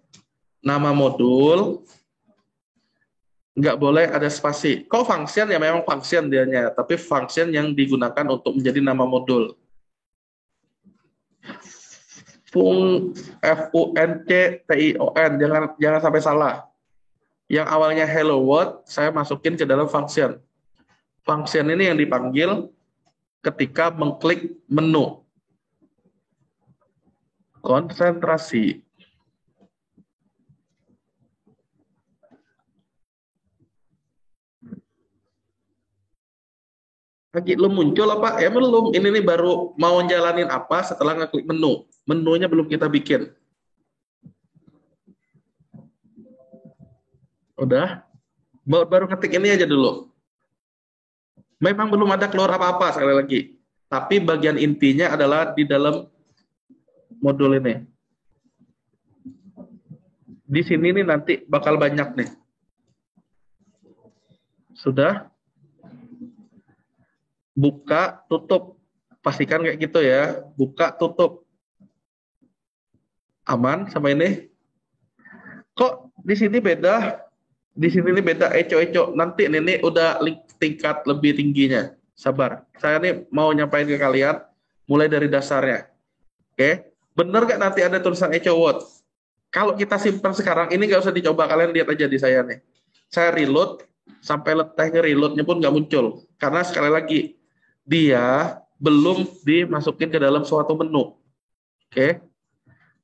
Nama modul, nggak boleh ada spasi. Kok function ya memang function dianya, tapi function yang digunakan untuk menjadi nama modul. F-U-N-C-T-I-O-N, jangan sampai salah. Yang awalnya hello world, saya masukin ke dalam function. Function ini yang dipanggil ketika mengklik menu. Konsentrasi. Lagi belum muncul apa? Ya belum. Ini nih baru mau jalanin apa setelah ngeklik menu. Menunya belum kita bikin. Udah? Baru ketik ini aja dulu. Memang belum ada keluar apa-apa sekali lagi. Tapi bagian intinya adalah di dalam modul ini. Di sini nih nanti bakal banyak nih. Sudah? Buka, tutup. Pastikan kayak gitu ya. Buka, tutup. Aman sama ini? Kok di sini beda? Di sini nih beda eco-eco. Nanti ini udah tingkat lebih tingginya. Sabar. Saya nih mau nyampain ke kalian mulai dari dasarnya. Oke? Bener nggak nanti ada tulisan eco word? Kalau kita simpan sekarang, ini nggak usah dicoba. Kalian lihat aja di saya nih. Saya reload, sampai letaknya reloadnya pun nggak muncul. Karena sekali lagi, dia belum dimasukin ke dalam suatu menu. Oke?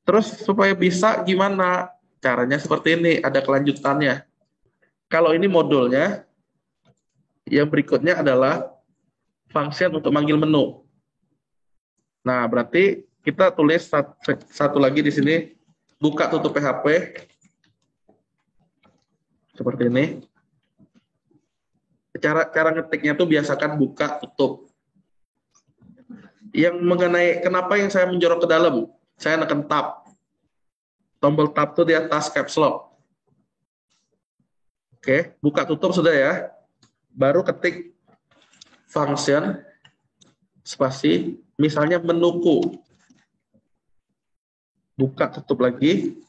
Terus supaya bisa gimana? Caranya seperti ini, ada kelanjutannya. Kalau ini modulnya, yang berikutnya adalah function untuk manggil menu. Nah, berarti kita tulis satu lagi di sini, buka tutup PHP seperti ini. Cara ngetiknya tuh biasakan buka tutup. Yang mengenai kenapa yang saya menjorok ke dalam, saya neken tab. Tombol tab tuh di atas caps lock. Oke, buka tutup sudah ya. Baru ketik function spasi, misalnya menuku. Buka tutup lagi.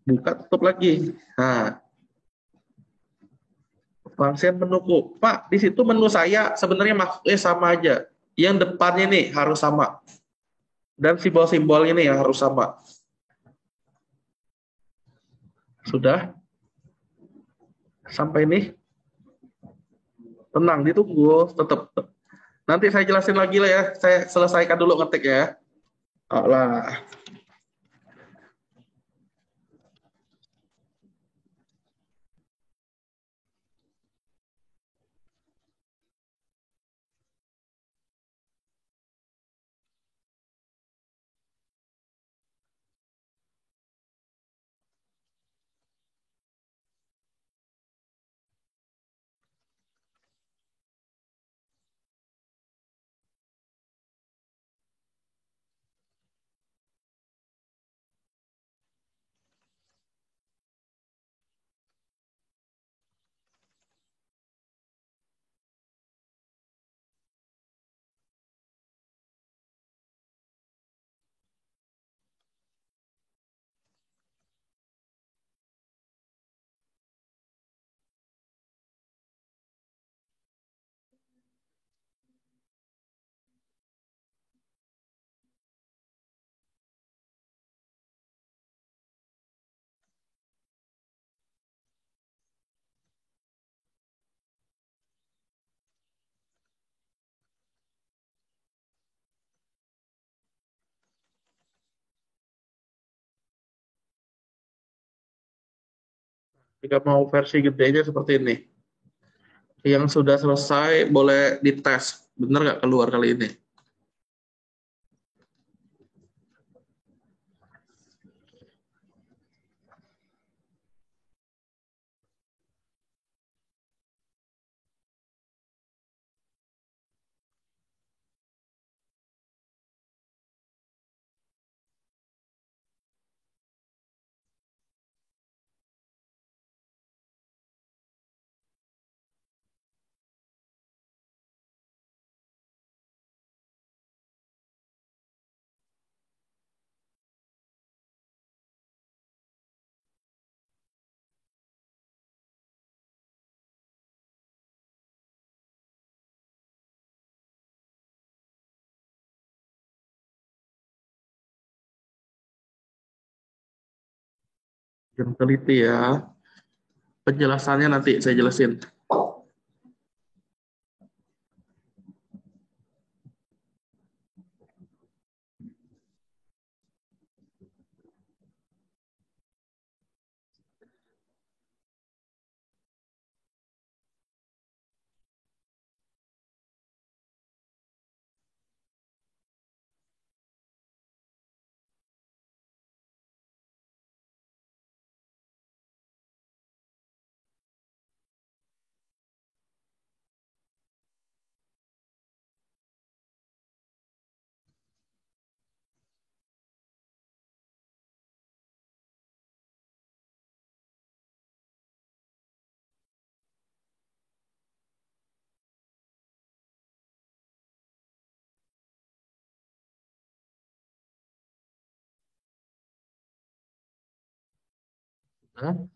Buka tutup lagi. Nah, function menuku. Pak, di situ menu saya sebenarnya maksudnya sama aja. Yang depannya nih harus sama. Dan simbol-simbolnya nih yang harus sama. Sudah? Sampai ini? Tenang, ditunggu. Tetap. Nanti saya jelasin lagi lah ya. Saya selesaikan dulu ngetik ya. Lah. Jika mau versi gedenya seperti ini. Yang sudah selesai boleh dites. Benar nggak keluar kali ini? Yang teliti ya. Penjelasannya nanti saya jelasin. Nah,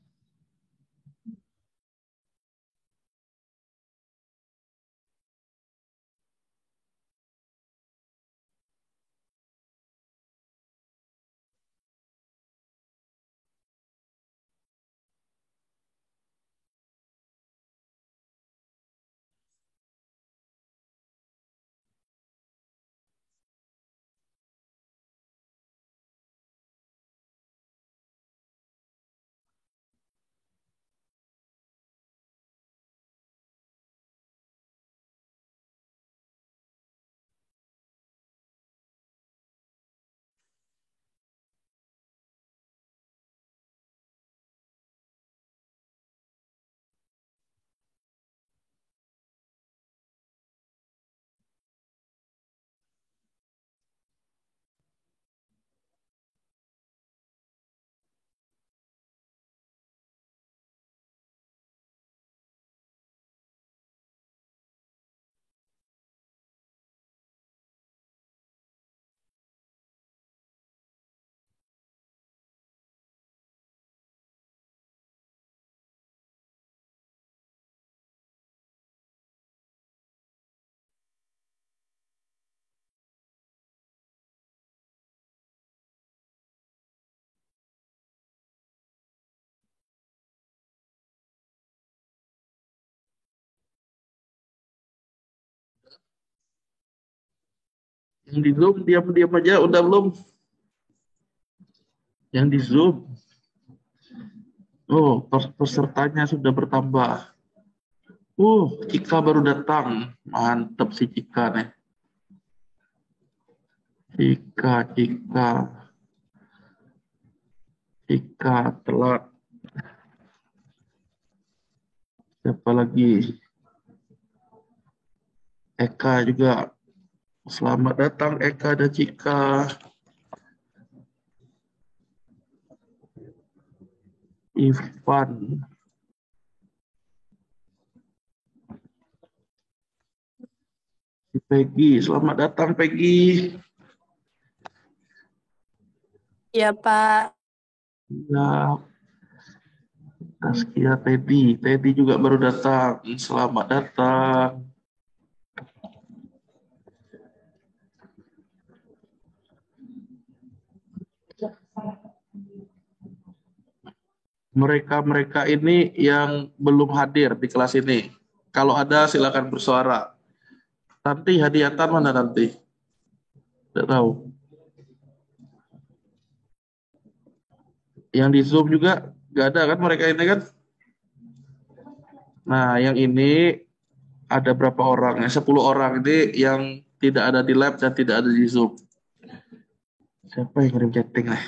Yang di Zoom diam-diam aja, udah belum? Yang di Zoom. Oh, pesertanya sudah bertambah. Cika baru datang. Mantap si Cika nih. Cika telat. Siapa lagi? Eka juga. Selamat datang Eka dan Cika. Ivan. Peggy, selamat datang Peggy. Ya, Pak. Ya, Taskia Teddy juga baru datang. Selamat datang. Mereka ini yang belum hadir di kelas ini. Kalau ada silakan bersuara. Nanti hadiahkan mana nanti? Tidak tahu. Yang di Zoom juga nggak ada kan mereka ini kan? Nah, yang ini ada berapa orang? 10 orang ini yang tidak ada di lab dan tidak ada di Zoom. Siapa yang kirim chatting nih?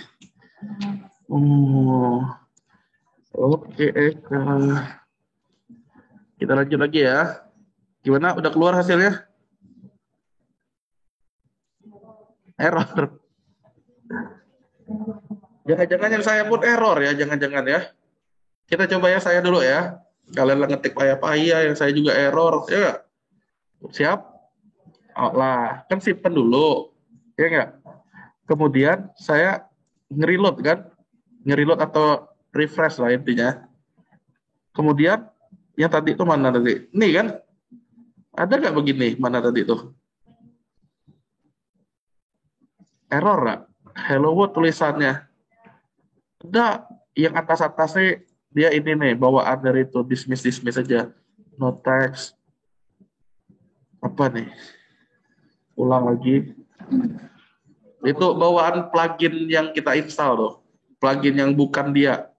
Oke, Eka. Kita lanjut lagi ya. Gimana? Udah keluar hasilnya? Error. Jangan-jangan yang saya pun error ya, jangan-jangan ya. Kita coba ya saya dulu ya. Kalian ngetik payah-payah, yang saya juga error. Ya nggak? Siap? Lah, kan simpen dulu. Ya nggak? Kemudian saya nge-reload kan? Nge-reload atau refresh lah intinya. Kemudian yang tadi itu mana tadi? Nih kan? Ada nggak begini? Mana tadi itu? Error nggak? Hello world tulisannya. Ada yang atas-atas nih, dia ini nih, bawaan dari itu, dismiss aja. No text. Apa nih? Ulang lagi. Itu bawaan plugin yang kita install tuh. Plugin yang bukan dia.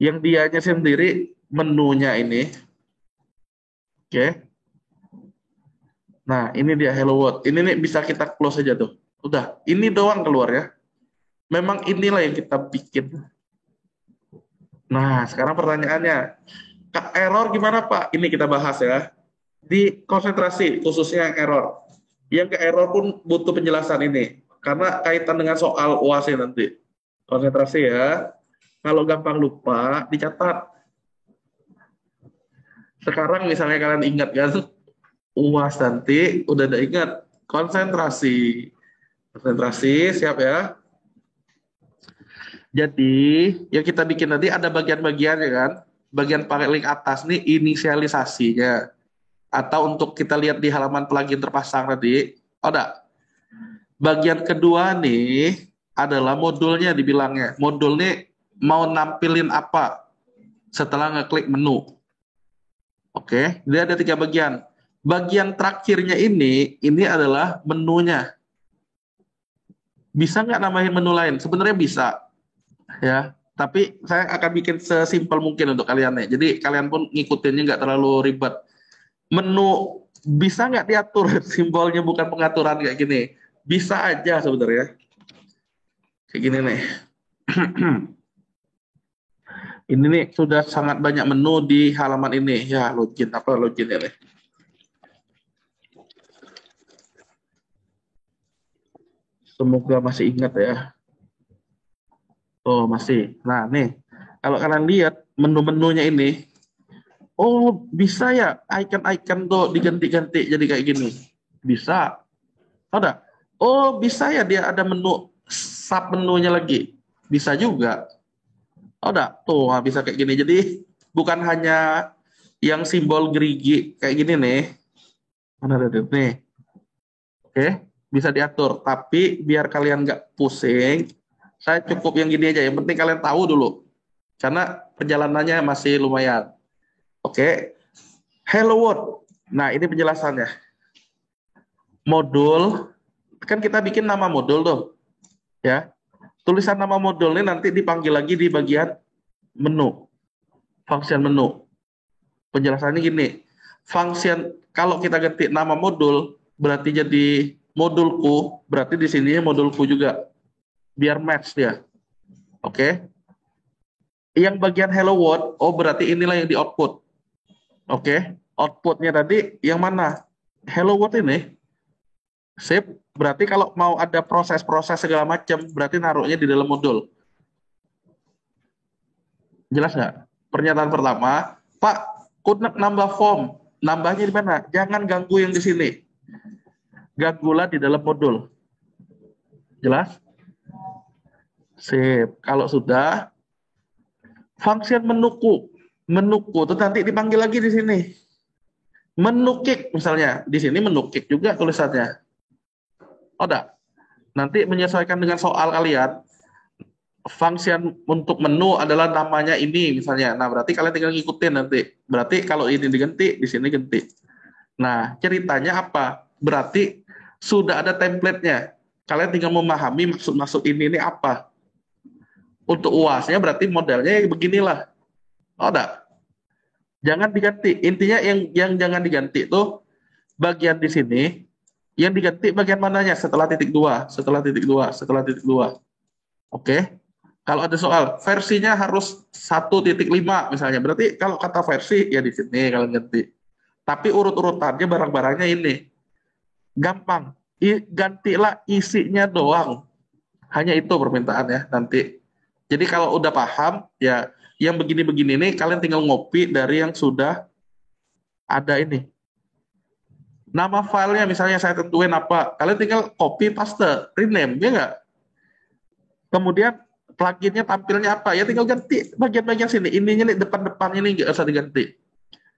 Yang dianya sendiri, menunya ini. Oke. Nah, ini dia Hello World. Ini nih bisa kita close aja tuh. Udah, ini doang keluar ya. Memang inilah yang kita bikin. Nah, sekarang pertanyaannya. Kak, error gimana Pak? Ini kita bahas ya. Di konsentrasi, khususnya yang error. Yang ke error pun butuh penjelasan ini. Karena kaitan dengan soal UAS nanti. Konsentrasi ya. Kalau gampang lupa, dicatat. Sekarang misalnya kalian ingat kan, UAS nanti udah ada ingat. Konsentrasi. Konsentrasi, siap ya. Jadi, yang kita bikin tadi ada bagian-bagiannya kan. Bagian paling atas nih inisialisasinya. Atau untuk kita lihat di halaman plugin terpasang tadi. Ada. Bagian kedua nih adalah modulnya dibilangnya. Modul nih mau nampilin apa setelah ngeklik menu. Oke, dia ada 3 bagian. Bagian terakhirnya ini adalah menunya. Bisa nggak nambahin menu lain? Sebenarnya bisa. Ya, tapi saya akan bikin sesimpel mungkin untuk kalian nih. Jadi kalian pun ngikutinnya nggak terlalu ribet. Menu bisa nggak diatur simbolnya bukan pengaturan kayak gini? Bisa aja sebenarnya. Kayak gini nih. Ini nih sudah sangat banyak menu di halaman ini. Ya, login apa login ya nih. Semoga masih ingat ya. Oh, masih. Nah, nih. Kalau kalian lihat menu-menunya ini, oh, bisa ya icon-icon tuh diganti-ganti jadi kayak gini. Bisa. Ada. Oh, bisa ya dia ada menu sub menunya lagi. Bisa juga. Ada. Tuh, bisa kayak gini. Jadi bukan hanya yang simbol gerigi kayak gini nih. Mana ada nih. Oke, bisa diatur. Tapi biar kalian nggak pusing, saya cukup yang gini aja. Yang penting kalian tahu dulu. Karena perjalanannya masih lumayan. Oke. Hello World. Nah, ini penjelasannya. Modul kan kita bikin nama modul tuh, ya. Tulisan nama modul ini nanti dipanggil lagi di bagian menu, function menu. Penjelasannya gini, function kalau kita ganti nama modul berarti jadi modulku, berarti di sini modulku juga, biar match dia. Oke. Yang bagian hello world, oh berarti inilah yang di output. Oke. Outputnya tadi yang mana? Hello world ini. Sip. Berarti kalau mau ada proses-proses segala macam, berarti naruhnya di dalam modul. Jelas nggak? Pernyataan pertama, Pak, kunek nambah form. Nambahnya di mana? Jangan ganggu yang di sini. Ganggulah di dalam modul. Jelas? Sip. Kalau sudah, function menuku. Menuku itu nanti dipanggil lagi di sini. Menukik misalnya. Di sini menukik juga tulisannya. Oh, enggak. Nanti menyesuaikan dengan soal kalian. Function untuk menu adalah namanya ini misalnya. Nah, berarti kalian tinggal ngikutin nanti. Berarti kalau ini diganti, di sini ganti. Nah, ceritanya apa? Berarti sudah ada template-nya. Kalian tinggal memahami maksud-maksud ini apa. Untuk UAS-nya berarti modelnya beginilah. Oh, enggak. Jangan diganti. Intinya yang jangan diganti itu bagian di sini. Yang diganti bagian mananya? Setelah titik 2, setelah titik 2, setelah titik 2. Oke. Kalau ada soal, versinya harus 1.5 misalnya. Berarti kalau kata versi, ya di sini kalian ganti. Tapi urut-urutannya barang-barangnya ini. Gampang. Gantilah isinya doang. Hanya itu permintaannya nanti. Jadi kalau udah paham, ya yang begini-begini ini kalian tinggal ngopi dari yang sudah ada ini. Nama filenya misalnya saya tentuin apa, kalian tinggal copy paste, rename, ya nggak? Kemudian pluginnya tampilnya apa, ya tinggal ganti bagian-bagian sini. Ininya nih depan-depannya ini nggak usah diganti.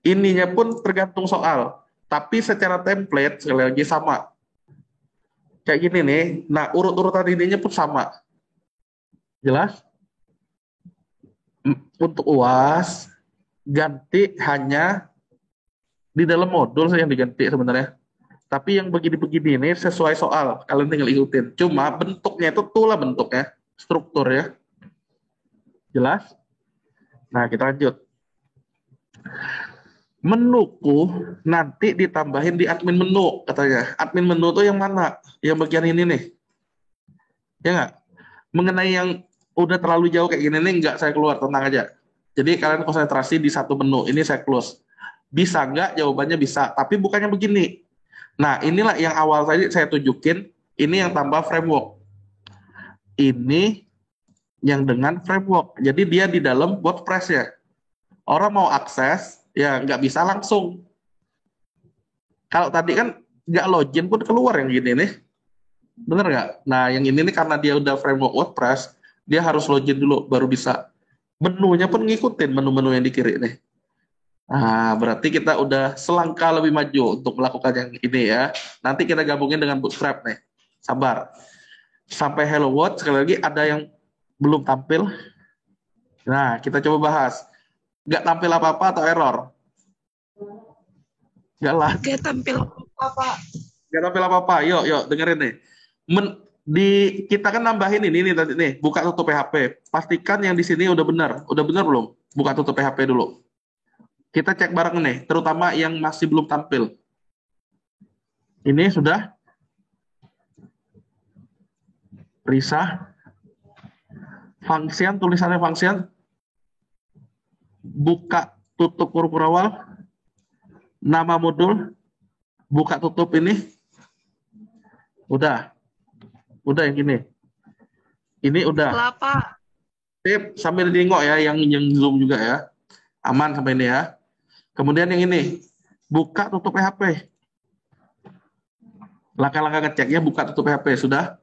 Ininya pun tergantung soal, tapi secara template sekali lagi sama. Kayak gini nih, nah urut-urutan ininya pun sama. Jelas? Untuk UAS, ganti hanya di dalam modul yang diganti sebenarnya. Tapi yang begini-begini ini sesuai soal, kalian tinggal ikutin. Cuma bentuknya itu itulah bentuknya, struktur ya. Jelas? Nah, kita lanjut. Menuku nanti ditambahin di admin menu katanya. Admin menu itu yang mana? Yang bagian ini nih. Ya nggak? Mengenai yang udah terlalu jauh kayak gini nih, nggak saya keluar, tenang aja. Jadi kalian konsentrasi di satu menu, ini saya close. Bisa nggak? Jawabannya bisa, tapi bukannya begini. Nah, inilah yang awal tadi saya tunjukin, ini yang tambah framework. Ini yang dengan framework. Jadi dia di dalam WordPress ya. Orang mau akses, ya nggak bisa langsung. Kalau tadi kan nggak login pun keluar yang gini nih. Bener nggak? Nah, yang ini nih karena dia udah framework WordPress, dia harus login dulu, baru bisa. Menunya pun ngikutin menu-menu yang di kiri nih. Nah, berarti kita udah selangkah lebih maju untuk melakukan yang ini ya. Nanti kita gabungin dengan Bootstrap nih. Sabar. Sampai Hello World, sekali lagi ada yang belum tampil. Nah, kita coba bahas. Nggak tampil apa-apa atau error? Nggak lah. Gak tampil apa. Nggak tampil apa-apa. Yuk, dengerin nih. Kita kan nambahin ini tadi nih, buka tutup PHP. Pastikan yang di sini udah benar. Udah benar belum? Buka tutup PHP dulu. Kita cek bareng nih, terutama yang masih belum tampil. Ini sudah. Risa. Function, tulisannya function. Buka tutup huruf awal. Nama modul. Buka tutup ini. Udah yang gini. Ini udah. Kelapa. Sip, sambil nengok ya, yang Zoom juga ya. Aman sampai ini ya. Kemudian yang ini, buka tutup PHP. Langkah-langkah ngeceknya buka tutup PHP, sudah.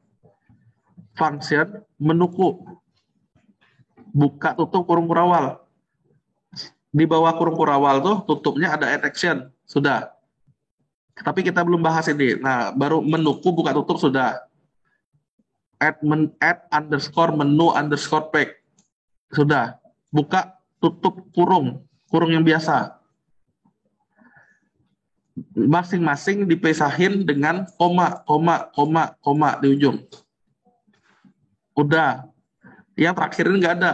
Function, menuku. Buka tutup kurung kurawal. Di bawah kurung kurawal tuh tutupnya ada add action, sudah. Tapi kita belum bahas ini. Nah, baru menuku buka tutup sudah. Add underscore menu underscore pack. Sudah. Buka tutup kurung yang biasa. Masing-masing dipisahin dengan koma, koma, koma, koma di ujung. Udah. Yang terakhir ini nggak ada.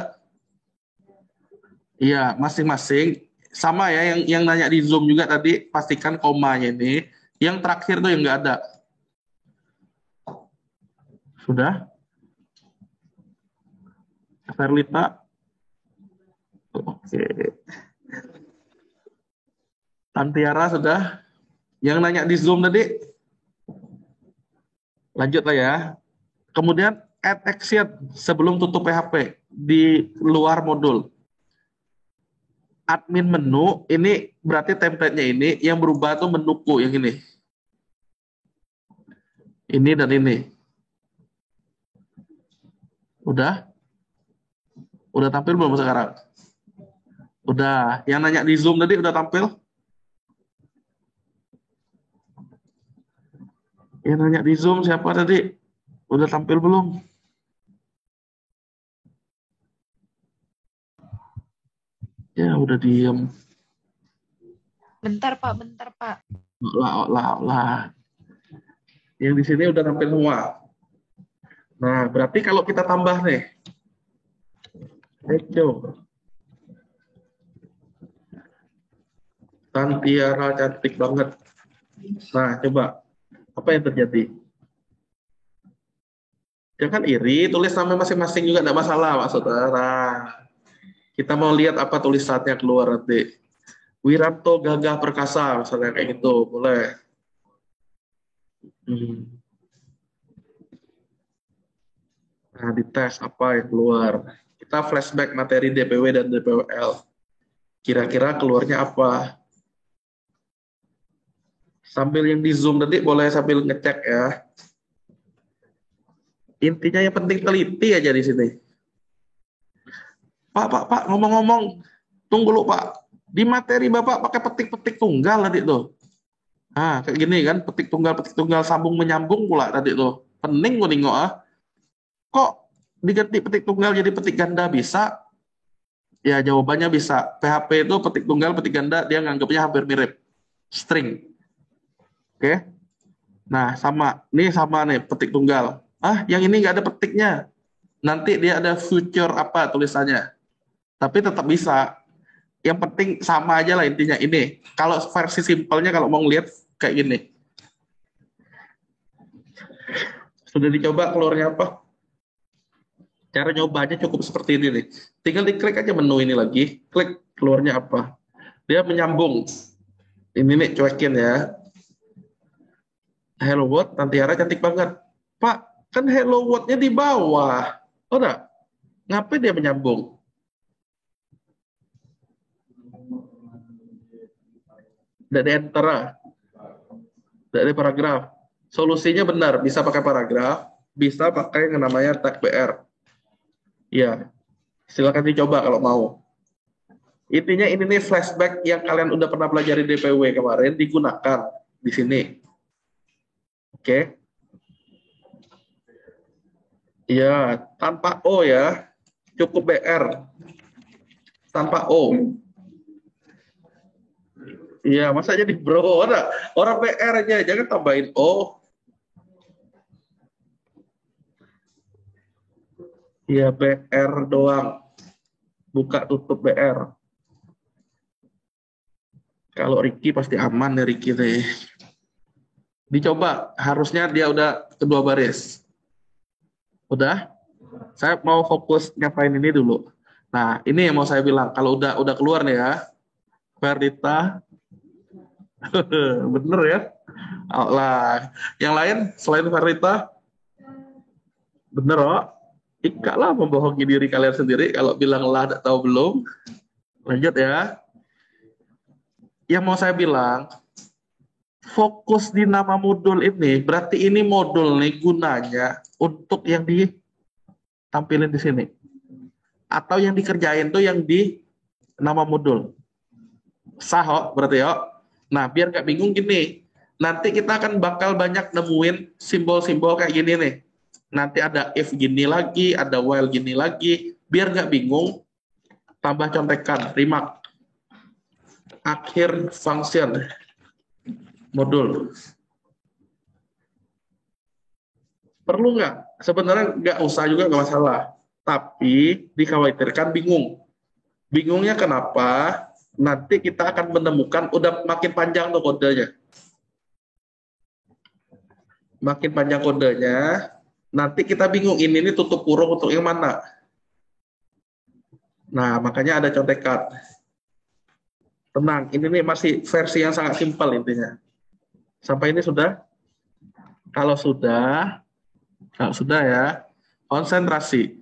Iya, masing-masing. Sama ya, yang nanya di Zoom juga tadi, pastikan komanya ini. Yang terakhir tuh yang nggak ada. Sudah? Verlita? Oke. Tantiara sudah? Yang nanya di Zoom tadi? Lanjut lah ya. Kemudian add exit sebelum tutup PHP di luar modul. Admin menu, ini berarti template-nya ini, yang berubah tuh menuku yang ini. Ini dan ini. Udah? Udah tampil belum sekarang? Udah. Yang nanya di Zoom tadi udah tampil? Yang nanya di Zoom siapa tadi? Udah tampil belum? Ya udah diem. Bentar, Pak. Bentar, Pak. Lah. Yang di sini udah tampil semua. Nah, berarti kalau kita tambah nih. Ayo. Tantiara cantik banget. Nah, coba. Apa yang terjadi? Jangan iri, tulis nama masing-masing juga tidak masalah, Pak Saudara. Kita mau lihat apa tulisannya keluar nanti. Wiranto Gagah Perkasa, misalnya kayak gitu, boleh. Nah, dites apa yang keluar. Kita flashback materi DPW dan DPWL. Kira-kira keluarnya apa? Sambil yang di Zoom tadi boleh sambil ngecek ya. Intinya yang penting teliti aja di sini. Pak, ngomong-ngomong, tunggu dulu Pak. Di materi Bapak pakai petik-petik tunggal tadi tuh. Nah, kayak gini kan, petik tunggal, sambung menyambung pula tadi tuh. Pening gue nengok ah. Kok diganti petik tunggal jadi petik ganda bisa? Ya jawabannya bisa. PHP itu petik tunggal, petik ganda, dia nganggapnya hampir mirip. String. Oke. Nah, sama. Ini sama nih, petik tunggal. Ah, yang ini nggak ada petiknya. Nanti dia ada future apa tulisannya. Tapi tetap bisa. Yang penting sama aja lah intinya ini. Kalau versi simpelnya kalau mau ngeliat kayak gini. Sudah dicoba keluarnya apa? Cara nyobanya cukup seperti ini nih. Tinggal diklik aja menu ini lagi. Klik keluarnya apa. Dia menyambung. Ini nih cuekin ya. Hello World, Tantiara cantik banget. Pak, kan Hello World-nya di bawah. Oh enggak? Ngapain dia menyambung? Dari enter, dari paragraf. Solusinya benar, bisa pakai paragraf, bisa pakai yang namanya tag BR. Ya, silakan dicoba kalau mau. Intinya ini nih flashback yang kalian udah pernah pelajari DPW kemarin digunakan di sini. Oke. Ya, tanpa O ya, cukup BR. Tanpa O. Iya, masa jadi bro? Orang PR aja, jangan tambahin O. Iya, BR doang. Buka tutup BR. Kalau Ricky pasti aman ya Ricky deh. Dicoba, harusnya dia udah kedua baris. Udah? Saya mau fokus nyapain ini dulu. Nah, ini yang mau saya bilang. Kalau udah keluar nih ya. Verdita. Bener ya? Lah, yang lain selain Verdita? Bener oh? Ika lah membohongi diri kalian sendiri kalau bilang lah tidak tahu belum. Lanjut ya. Yang mau saya bilang, fokus di nama modul ini, berarti ini modul nih gunanya untuk yang ditampilin di sini. Atau yang dikerjain tuh yang di nama modul. Sah oh, berarti oh. Nah, biar nggak bingung gini. Nanti kita akan bakal banyak nemuin simbol-simbol kayak gini nih. Nanti ada if gini lagi, ada while gini lagi. Biar nggak bingung, tambah contekan, remark. Akhir function. modul. Perlu nggak? Sebenarnya nggak usah juga, nggak masalah. Tapi dikhawatirkan bingung. Bingungnya kenapa? Nanti kita akan menemukan udah makin panjang tuh kodenya. Makin panjang kodenya, nanti kita bingung ini tutup kurung untuk yang mana. Nah, makanya ada contekan. Tenang, ini nih masih versi yang sangat simpel intinya. Sampai ini sudah? Kalau sudah ya, konsentrasi.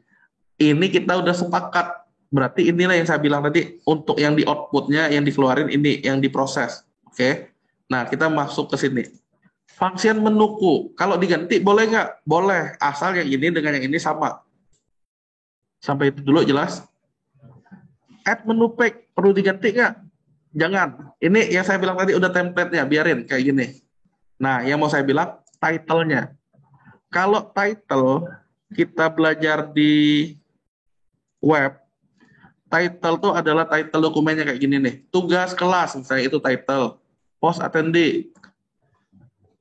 Ini kita udah sepakat. Berarti inilah yang saya bilang tadi, untuk yang di outputnya, yang dikeluarin ini, yang diproses. Oke? Nah, kita masuk ke sini. Function menuku, kalau diganti boleh nggak? Boleh, asal yang ini dengan yang ini sama. Sampai itu dulu jelas? Add menu pack, perlu diganti nggak? Jangan. Ini yang saya bilang tadi udah template-nya, biarin kayak gini. Nah, yang mau saya bilang, title-nya. Kalau title, kita belajar di web, title itu adalah title dokumennya kayak gini nih. Tugas kelas, misalnya itu title. Post attendee,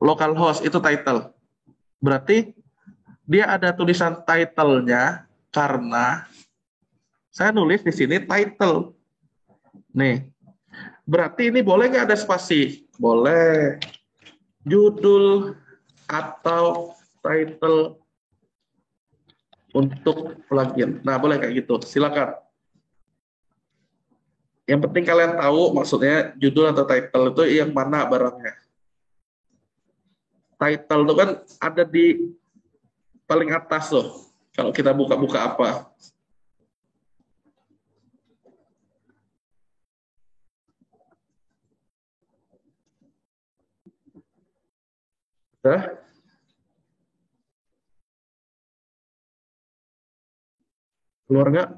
localhost, itu title. Berarti dia ada tulisan title-nya karena saya nulis di sini title. Nih. Berarti ini boleh nggak ada spasi? Boleh. Judul atau title untuk plugin. Nah, boleh kayak gitu. Silakan. Yang penting kalian tahu maksudnya judul atau title itu yang mana barangnya. Title itu kan ada di paling atas loh. Kalau kita buka-buka apa. Udah? Keluar nggak?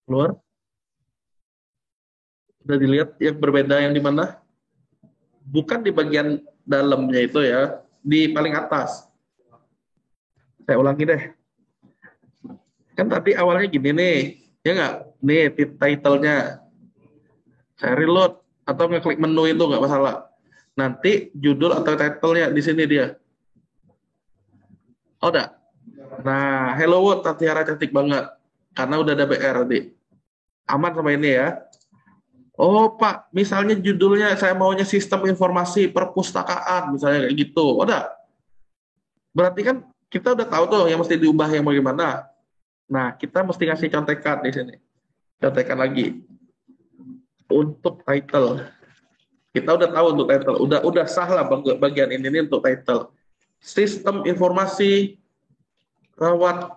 Keluar? Udah dilihat yang berbeda yang di mana? Bukan di bagian dalamnya itu ya, di paling atas. Saya ulangi deh. Kan tadi awalnya gini nih, ya nggak? Nih title-nya. Saya reload atau ngeklik menu itu nggak masalah. Nanti judul atau title-nya di sini dia. Oh, udah. Nah, hello world, Tatiara cantik banget. Karena udah ada BR tadi. Aman sama ini ya. Oh, Pak, misalnya judulnya saya maunya sistem informasi perpustakaan, misalnya kayak gitu. Oh, udah. Berarti kan kita udah tahu tuh yang mesti diubah yang bagaimana. Nah, kita mesti ngasih contekan di sini. Contekan lagi. Untuk title. Kita udah tahu untuk title. Udah sah lah bagian ini untuk title. Sistem informasi rawat.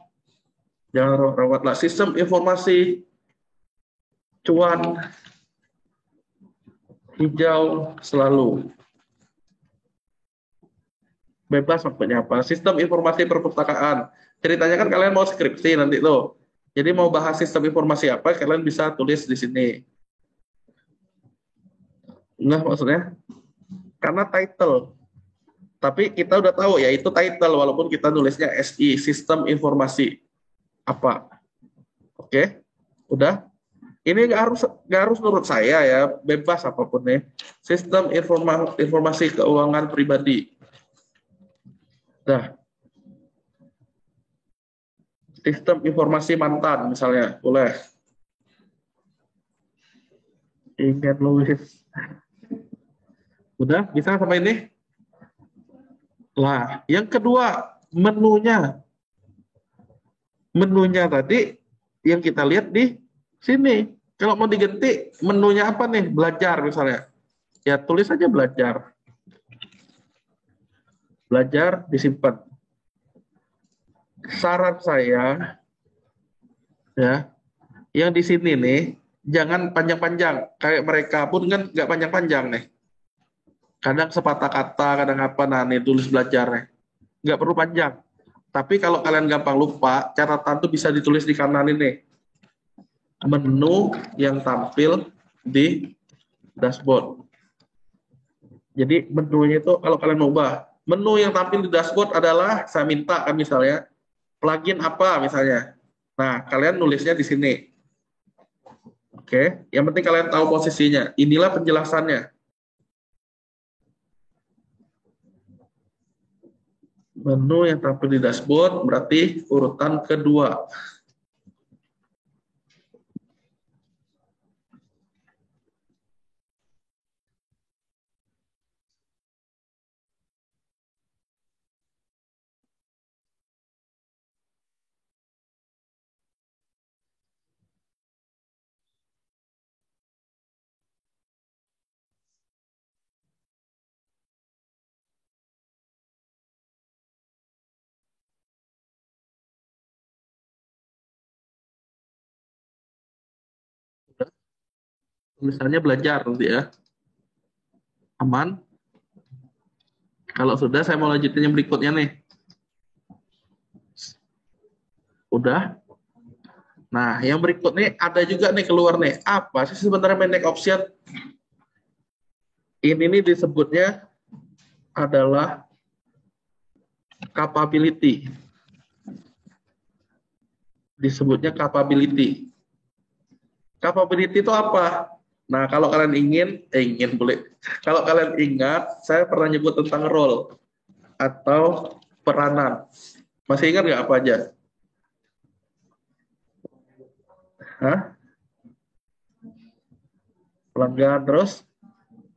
Jangan rawat lah. Sistem informasi cuan hijau selalu. Bebas maksudnya apa? Sistem informasi perpustakaan. Ceritanya kan kalian mau skripsi nanti tuh. Jadi mau bahas sistem informasi apa, kalian bisa tulis di sini. Nah, maksudnya karena title. Tapi kita udah tahu ya itu title walaupun kita nulisnya SI, sistem informasi apa. Oke? Udah? Ini nggak harus menurut saya ya, bebas apapun ya. Sistem informasi keuangan pribadi. Nah, sistem informasi mantan misalnya, boleh. Ingat Louis. Udah, bisa sama ini? Lah, yang kedua, menunya. Menunya tadi yang kita lihat di sini. Kalau mau diganti, menunya apa nih? Belajar misalnya. Ya, tulis aja belajar. Belajar disimpan. Saran saya, ya, yang di sini nih, jangan panjang-panjang. Kayak mereka pun kan nggak panjang-panjang nih. Kadang sepatah kata, kadang apa, nah nih tulis belajarnya. Nggak perlu panjang. Tapi kalau kalian gampang lupa, catatan tuh bisa ditulis di kanan ini. Menu yang tampil di dashboard. Jadi menunya itu kalau kalian mau ubah, menu yang tampil di dashboard adalah saya minta kan misalnya plugin apa misalnya. Nah, kalian nulisnya di sini. Oke, yang penting kalian tahu posisinya. Inilah penjelasannya. Menu yang tampil di dashboard berarti urutan kedua. Tulisannya belajar nanti ya. Aman? Kalau sudah, saya mau lanjutin yang berikutnya nih. Udah? Nah, yang berikut nih ada juga nih keluar nih. Apa sih sebenarnya manage option? Ini nih disebutnya adalah capability. Disebutnya capability. Capability itu apa? Nah, kalau kalian ingin boleh. Kalau kalian ingat, saya pernah nyebut tentang role atau peranan. Masih ingat nggak apa aja? Hah? Pelanggan, terus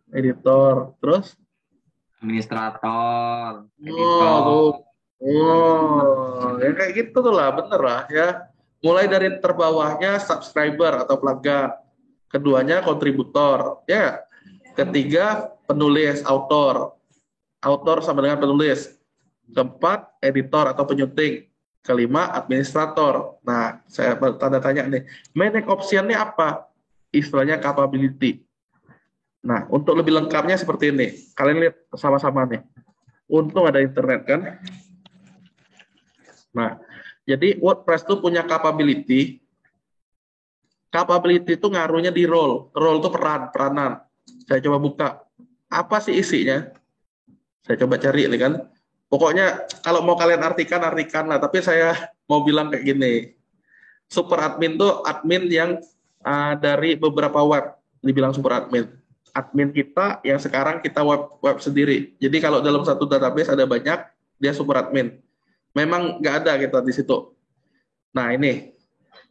editor, terus Administrator, oh, tuh. editor. Ya kayak gitu tuh lah, bener lah ya. Mulai dari terbawahnya subscriber atau pelanggan, keduanya kontributor, ya. Ketiga penulis, autor sama dengan penulis. Keempat editor atau penyunting. Kelima administrator. Nah, saya tanda tanya nih, manage option ini apa? Istilahnya capability. Nah, untuk lebih lengkapnya seperti ini. Kalian lihat sama-sama nih. Untung ada internet kan. Nah, jadi WordPress itu punya capability. Capability itu ngaruhnya di role. Role itu peranan. Saya coba buka. Apa sih isinya? Saya coba cari nih kan. Pokoknya kalau mau kalian artikan lah. Tapi saya mau bilang kayak gini. Super admin itu admin yang dari beberapa web. Dibilang super admin. Admin kita yang sekarang kita web sendiri. Jadi kalau dalam satu database ada banyak, dia super admin. Memang nggak ada kita di situ. Nah ini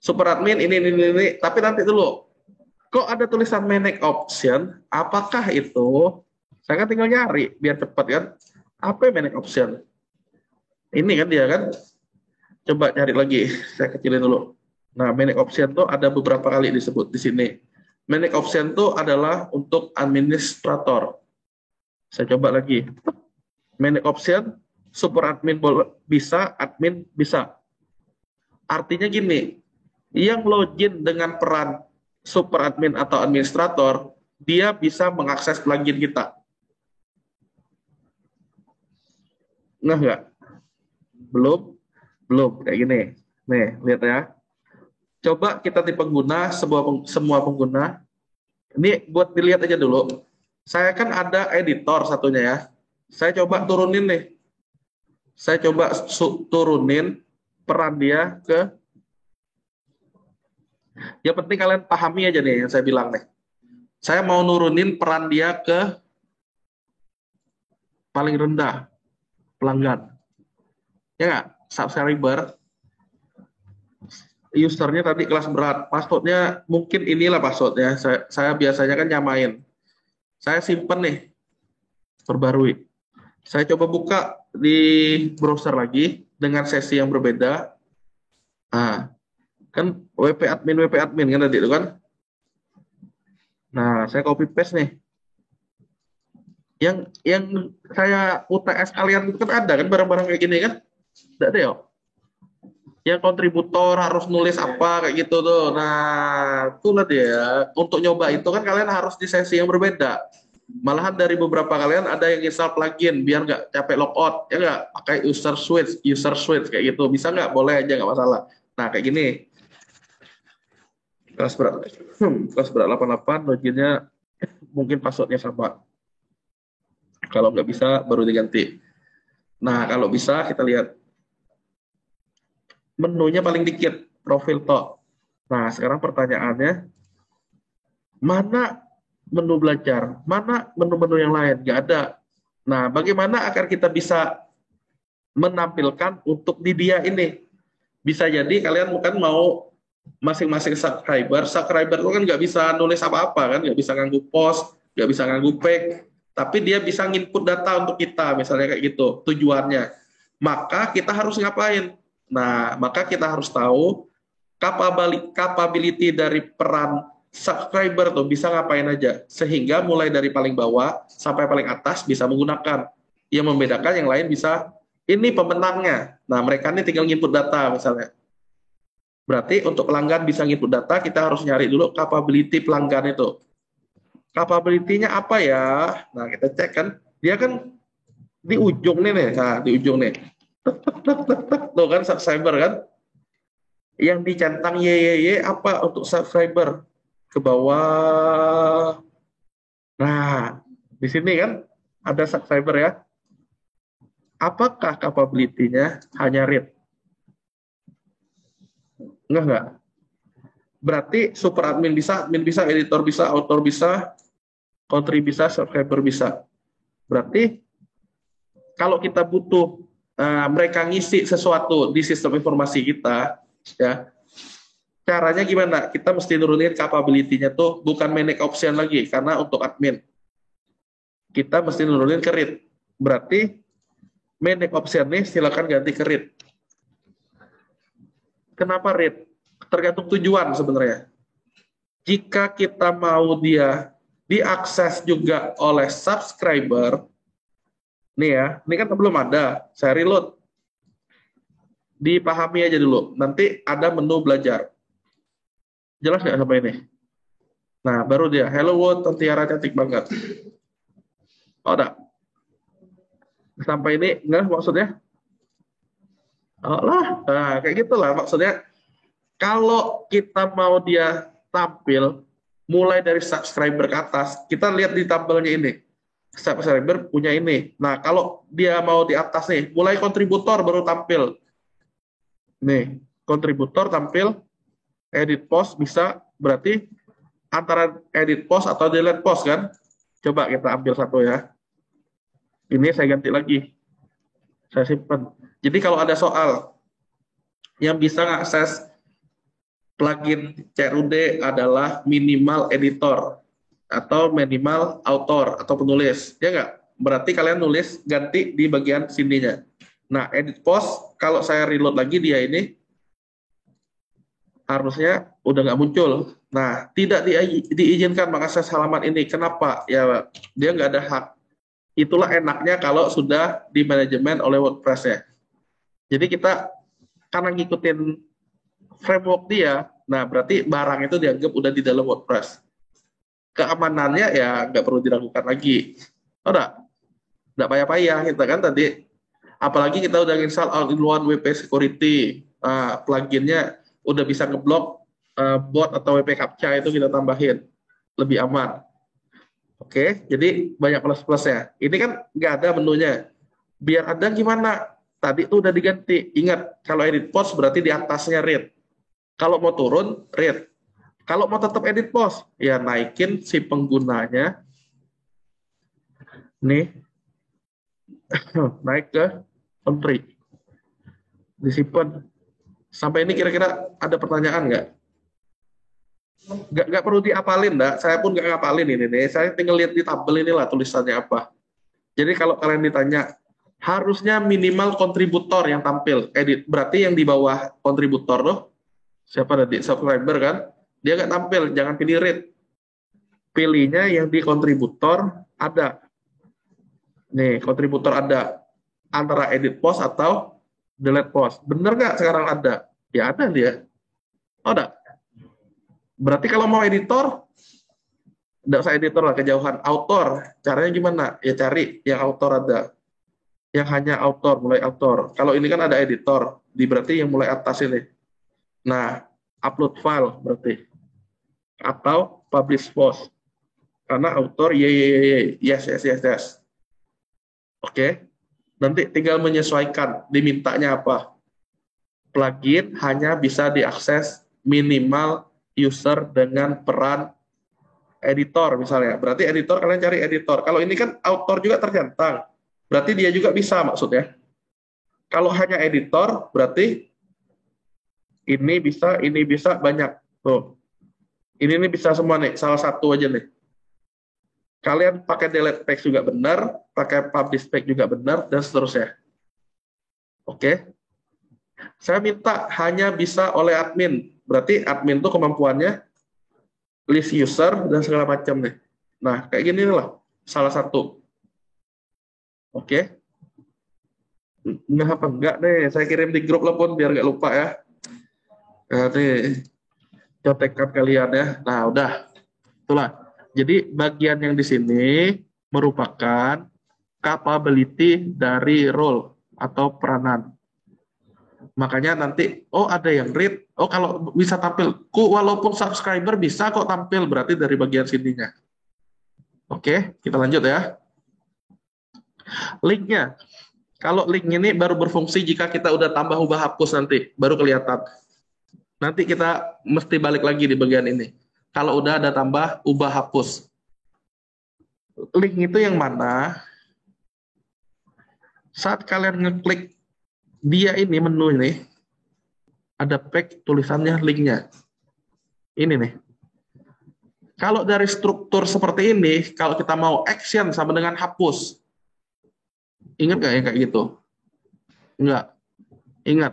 super admin ini. Tapi nanti dulu, kok ada tulisan manage option? Apakah itu? Saya kan tinggal nyari biar cepat kan. Apa yang manage option? Ini kan dia kan. Coba cari lagi. Saya kecilin dulu. Nah manage option tuh ada beberapa kali disebut di sini. Manage option itu adalah untuk administrator. Saya coba lagi. Manage option, super admin bisa, admin bisa. Artinya gini, yang login dengan peran super admin atau administrator, dia bisa mengakses plugin kita. Nggak? Belum? Belum, kayak gini. Nih, lihat ya. Coba kita di pengguna, semua pengguna. Ini buat dilihat aja dulu. Saya kan ada editor satunya ya. Saya coba turunin nih. Saya coba turunin peran dia ke. Yang penting kalian pahami aja nih yang saya bilang nih. Saya mau nurunin peran dia ke paling rendah. Pelanggan. Ya nggak? Subscriber. Usernya tadi kelas berat, passwordnya mungkin inilah passwordnya. Saya biasanya kan nyamain. Saya simpen nih, perbarui. Saya coba buka di browser lagi dengan sesi yang berbeda. Nah, kan WP admin kan tadi itu kan. Nah, saya copy paste nih. Yang saya UTS kalian itu kan ada kan barang-barang kayak gini kan? Tidak ada ya? Yang kontributor harus nulis apa kayak gitu tuh. Nah, itulah dia. Untuk nyoba itu kan kalian harus di sesi yang berbeda. Malahan dari beberapa kalian ada yang install plugin biar nggak capek logout, ya nggak? Pakai user switch kayak gitu. Bisa nggak? Boleh aja nggak masalah. Nah, kayak gini. Kelas berat 88, loginnya mungkin passwordnya sama. Kalau nggak bisa baru diganti. Nah, kalau bisa kita lihat menunya paling dikit. profil tok. Nah, sekarang pertanyaannya, mana menu belajar? Mana menu-menu yang lain? Nggak ada. Nah, bagaimana agar kita bisa menampilkan untuk di dia ini? Bisa jadi kalian bukan mau masing-masing subscriber itu kan nggak bisa nulis apa-apa kan, nggak bisa nganggu post, nggak bisa nganggu pack, tapi dia bisa nginput data untuk kita, misalnya kayak gitu tujuannya. Maka kita harus ngapain? Nah, maka kita harus tahu capability dari peran subscriber tuh bisa ngapain aja, sehingga mulai dari paling bawah sampai paling atas bisa menggunakan. Yang membedakan yang lain bisa, ini pemenangnya. Nah, mereka ini tinggal nginput data misalnya. Berarti untuk pelanggan bisa nginput data, kita harus nyari dulu capability pelanggan itu. Capability-nya apa ya? Nah, kita cek kan, dia kan di ujung nih, nah, di ujung nih. Tuh kan subscriber kan. Yang dicentang YYY apa untuk subscriber? Ke bawah. Nah, di sini kan ada subscriber ya. Apakah capability-nya hanya read? Enggak. Berarti super admin bisa, editor bisa, author bisa, country bisa, subscriber bisa. Berarti kalau kita butuh mereka ngisi sesuatu di sistem informasi kita, ya caranya gimana? Kita mesti nurunin capability-nya tuh bukan manage option lagi, karena untuk admin. Kita mesti nurunin ke read. Berarti manage option nih silakan ganti ke read. Kenapa read? Tergantung tujuan sebenarnya. Jika kita mau dia diakses juga oleh subscriber, nih ya, ini kan belum ada, saya reload. Dipahami aja dulu, nanti ada menu belajar. Jelas nggak sampai ini? Nah, baru dia, hello world, Tiara cantik banget. Oh, enggak. Sampai ini, enggak maksudnya? Oh lah, nah, kayak gitulah maksudnya. Kalau kita mau dia tampil, mulai dari subscriber ke atas, kita lihat di tabelnya ini. Subscriber punya ini. Nah, kalau dia mau di atas nih, mulai kontributor baru tampil. Nih, kontributor tampil, edit post bisa, berarti antara edit post atau delete post kan? Coba kita ambil satu ya. Ini saya ganti lagi. Saya simpan. Jadi kalau ada soal yang bisa mengakses plugin CRUD adalah minimal editor atau minimal author atau penulis, ya nggak? Berarti kalian nulis ganti di bagian sininya. Nah, edit post, kalau saya reload lagi dia ini harusnya udah nggak muncul. Nah, tidak diizinkan mengakses halaman ini. Kenapa? Ya, dia nggak ada hak. Itulah enaknya kalau sudah di manajemen oleh WordPress-nya. Jadi kita karena ngikutin framework dia, nah berarti barang itu dianggap udah di dalam WordPress. Keamanannya ya nggak perlu diragukan lagi. Oh, nggak payah-payah kita kan tadi. Apalagi kita udah install all-in-one WP Security, pluginnya udah bisa ngeblok bot atau WP CAPTCHA itu kita tambahin, lebih aman. Oke, jadi banyak plus-plusnya. Ini kan nggak ada menunya. Biar ada gimana? Tadi tuh udah diganti. Ingat, kalau edit post berarti di atasnya read. Kalau mau turun, read. Kalau mau tetap edit post, ya naikin si penggunanya. Nih, naik ke country. Disimpan. Sampai ini kira-kira ada pertanyaan nggak? Nggak perlu diapalin, Mbak. Saya pun nggak ngapalin ini nih. Saya tinggal lihat di tabel inilah tulisannya apa. Jadi kalau kalian ditanya, harusnya minimal kontributor yang tampil. Edit. Berarti yang di bawah kontributor loh. Siapa tadi? Subscriber kan? Dia nggak tampil. Jangan pilih read. Pilihnya yang di kontributor ada. Nih, kontributor ada. Antara edit post atau delete post. Bener nggak sekarang ada? Ya ada dia. Oh, ada. Berarti kalau mau editor, nggak usah editor lah, kejauhan. Author, caranya gimana? Ya cari yang author ada. Yang hanya author, mulai author. Kalau ini kan ada editor, berarti yang mulai atas ini. Nah, upload file berarti. Atau publish post. Karena author, yes. Oke. Nanti tinggal menyesuaikan, dimintanya apa. plugin hanya bisa diakses minimal user dengan peran editor misalnya. Berarti editor, kalian cari editor. Kalau ini kan author juga tercentang. Berarti dia juga bisa maksudnya. Kalau hanya editor, berarti ini bisa banyak. Tuh. Ini bisa semua nih, salah satu aja nih. Kalian pakai delete text juga benar, pakai publish text juga benar, dan seterusnya. Oke. Saya minta hanya bisa oleh admin. Berarti admin itu kemampuannya list user dan segala macam nih. Nah, kayak gini lah, salah satu. Oke. Nah, apa enggak nih? Saya kirim di grup lah pun biar nggak lupa ya. Nah, nih, contekan kalian ya. Nah, udah. Itulah. Jadi bagian yang di sini merupakan capability dari role atau peranan. Makanya nanti, oh ada yang read, oh kalau bisa tampil, walaupun subscriber bisa kok tampil, berarti dari bagian sininya. Oke, kita lanjut ya. Linknya, kalau link ini baru berfungsi jika kita udah tambah ubah hapus nanti, baru kelihatan. Nanti kita mesti balik lagi di bagian ini. Kalau udah ada tambah ubah hapus. Link itu yang mana? Saat kalian ngeklik dia ini, menu ini, ada pack tulisannya linknya. Ini nih. Kalau dari struktur seperti ini, kalau kita mau action sama dengan hapus. Ingat nggak yang kayak gitu? Enggak. Ingat.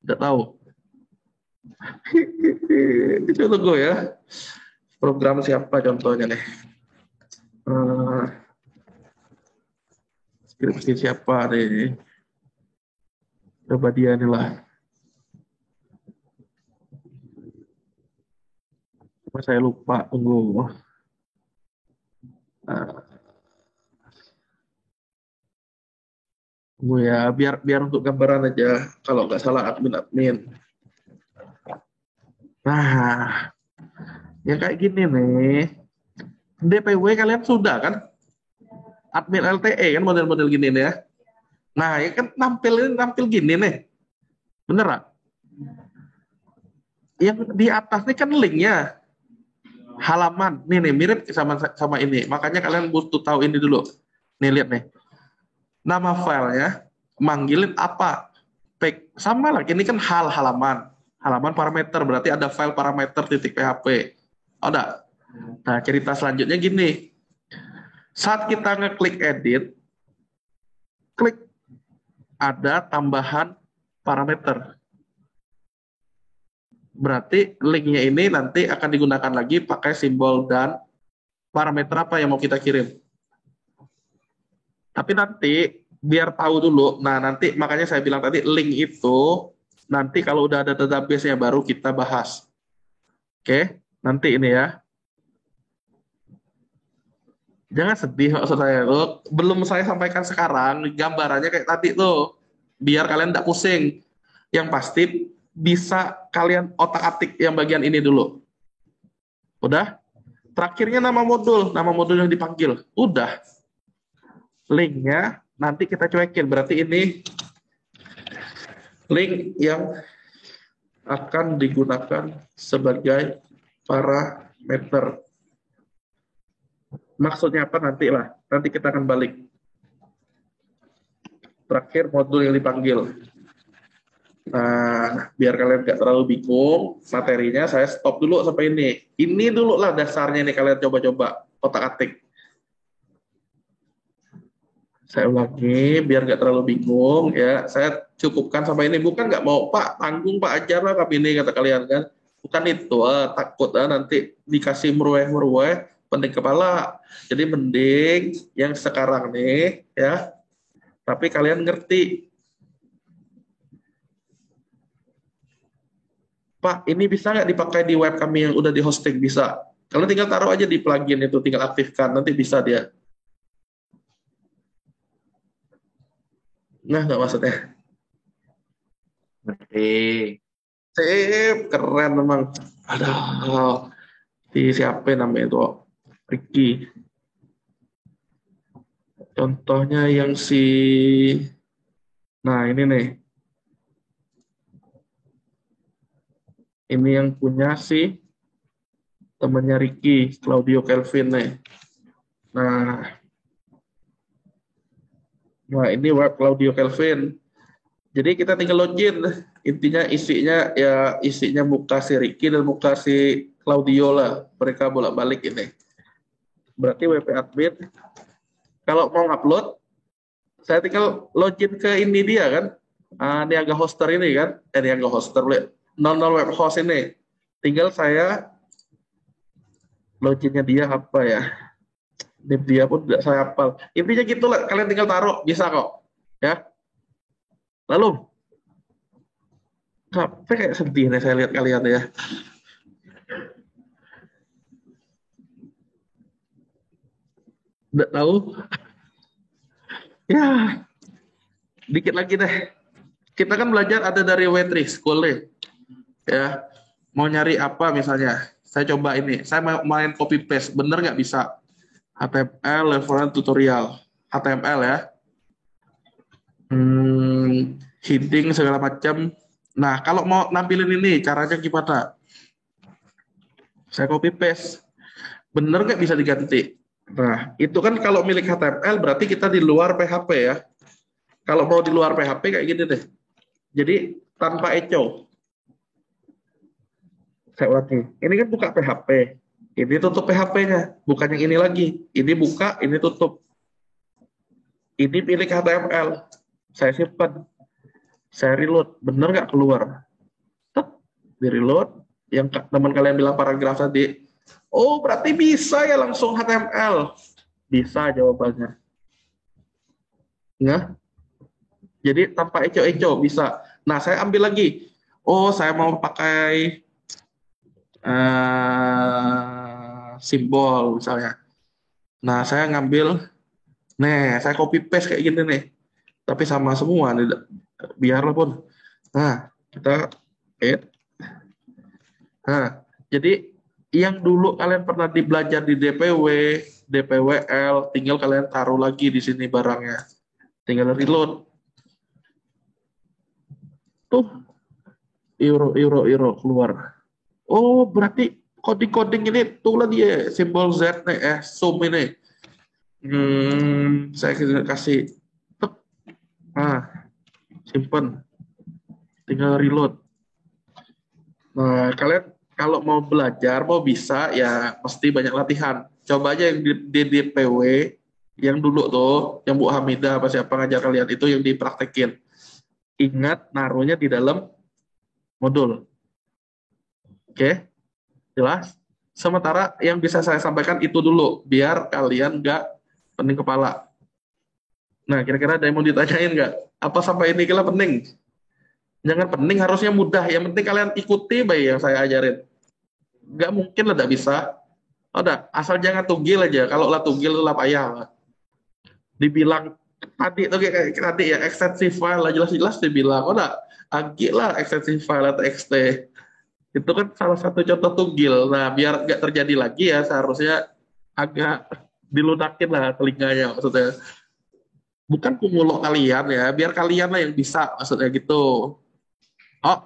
Tidak tahu. Itu tunggu ya. Program siapa contohnya nih? Skripsi siapa nih? Coba dia nih lah. Cuma saya lupa, tunggu. Tunggu ya, biar untuk gambaran aja. Kalau nggak salah admin. Nah, yang kayak gini nih. DPW kalian sudah kan? Admin LTE kan model-model gini nih ya. Nah, ya kan tampil gini nih. Bener nggak? Yang di atas ini kan linknya. Halaman. Nih mirip sama ini. Makanya kalian butuh tahu ini dulu. Nih lihat nih. Nama filenya manggilin apa? Sama lah. Ini kan halaman. Halaman parameter berarti ada file parameter .php. Ada. Nah, cerita selanjutnya gini. Saat kita ngeklik edit, klik ada tambahan parameter. Berarti linknya ini nanti akan digunakan lagi pakai simbol dan parameter apa yang mau kita kirim. Tapi nanti biar tahu dulu, nah nanti makanya saya bilang tadi link itu nanti kalau udah ada database-nya baru kita bahas. Oke, nanti ini ya. Jangan sedih maksud saya tuh. Belum saya sampaikan sekarang, gambarannya kayak tadi tuh. Biar kalian tidak pusing. Yang pasti bisa kalian otak-atik yang bagian ini dulu. Udah? Terakhirnya nama modul yang dipanggil. Udah. Linknya nanti kita cuekin. Berarti ini link yang akan digunakan sebagai parameter. Maksudnya apa nanti lah. Nanti kita akan balik. Terakhir modul yang dipanggil. Nah, biar kalian nggak terlalu bingung materinya, saya stop dulu sampai ini. Ini dulu lah dasarnya nih kalian coba-coba otak-atik. Saya ulangi biar nggak terlalu bingung ya. Saya cukupkan sampai ini. Bukan nggak mau Pak tanggung Pak ajar lah kami ini kata kalian kan. Bukan itu. Takut nanti dikasih merueh pening kepala. Jadi mending yang sekarang nih ya. Tapi kalian ngerti. Pak ini bisa nggak dipakai di web kami yang udah di hosting? Bisa. Kalian tinggal taruh aja di plugin itu, tinggal aktifkan nanti bisa dia. Nah, nggak maksudnya. Ngerti. Sip, keren memang. Aduh, siapa namanya itu? Ricky. Contohnya yang nah ini nih. Ini yang punya si temannya Ricky, Claudio Kelvin nih. Nah, ini web Claudio Kelvin. Jadi kita tinggal login. Intinya isinya muka si Ricky dan muka si Claudio lah. Mereka bolak-balik ini. Berarti WP admin. Kalau mau upload, saya tinggal login ke ini dia kan. Niaga hoster ini kan. Niaga hoster, non web host ini. Tinggal saya loginnya dia apa ya. Dia pun tidak saya hafal. Intinya gitu lah. Kalian tinggal taruh. Bisa kok. Ya. Lalu. Sampai kayak sedih nih saya lihat kalian ya. Nggak tahu. Ya. Dikit lagi deh. Kita kan belajar ada dari W3 School nih. Ya. Mau nyari apa misalnya. Saya coba ini. Saya mau main copy paste. Bener nggak bisa? HTML level tutorial. HTML ya. Heading segala macam. Nah, kalau mau nampilin ini, caranya gimana? Saya copy paste. Bener nggak bisa diganti? Nah, itu kan kalau milik HTML berarti kita di luar PHP ya. Kalau mau di luar PHP kayak gini deh. Jadi tanpa echo. Saya ulangi. Ini kan buka PHP. Ini tutup PHP-nya. Bukan yang ini lagi. Ini buka, ini tutup. Ini milik HTML. Saya simpan. Saya reload, bener nggak keluar? Di reload, yang teman kalian bilang paragraf tadi, oh berarti bisa ya langsung HTML. Bisa jawabannya. Nggak? Jadi tanpa eco-eco bisa. Nah saya ambil lagi, oh saya mau pakai simbol misalnya. Nah saya ngambil, saya copy paste kayak gini nih. Tapi sama semua, biarlah pun. Nah, kita add. Nah, jadi yang dulu kalian pernah belajar di DPW, DPWL, tinggal kalian taruh lagi di sini barangnya. Tinggal reload. Tuh, euro keluar. Oh, berarti coding-coding ini tuh dia simbol Z nih, zoom ini. Saya kasih. Simpen, tinggal reload. Nah, kalian kalau mau belajar, mau bisa, ya pasti banyak latihan. Coba aja yang di DPW, yang dulu tuh, yang Bu Hamidah, apa siapa ngajar kalian, itu yang dipraktekin. Ingat, naruhnya di dalam modul. Oke? Jelas? Sementara yang bisa saya sampaikan itu dulu, biar kalian nggak pening kepala. Nah, kira-kira ada yang mau ditanyain nggak? Apa sampai ini kira pening? Jangan pening, harusnya mudah. Yang penting kalian ikuti baik yang saya ajarin. Nggak mungkin lah, nggak bisa. Udah, asal jangan tugil aja. Kalau lah tugil, lah payah. Dibilang tadi tuh kayak tadi ya, extensive file lah jelas-jelas dibilang. Udah, agak lah extensive file atau XT. Itu kan salah satu contoh tugil. Nah, biar nggak terjadi lagi ya, seharusnya agak dilunakin lah telinganya maksudnya. Bukan pemulung kalian ya, biar kalian lah yang bisa, maksudnya gitu. Oh,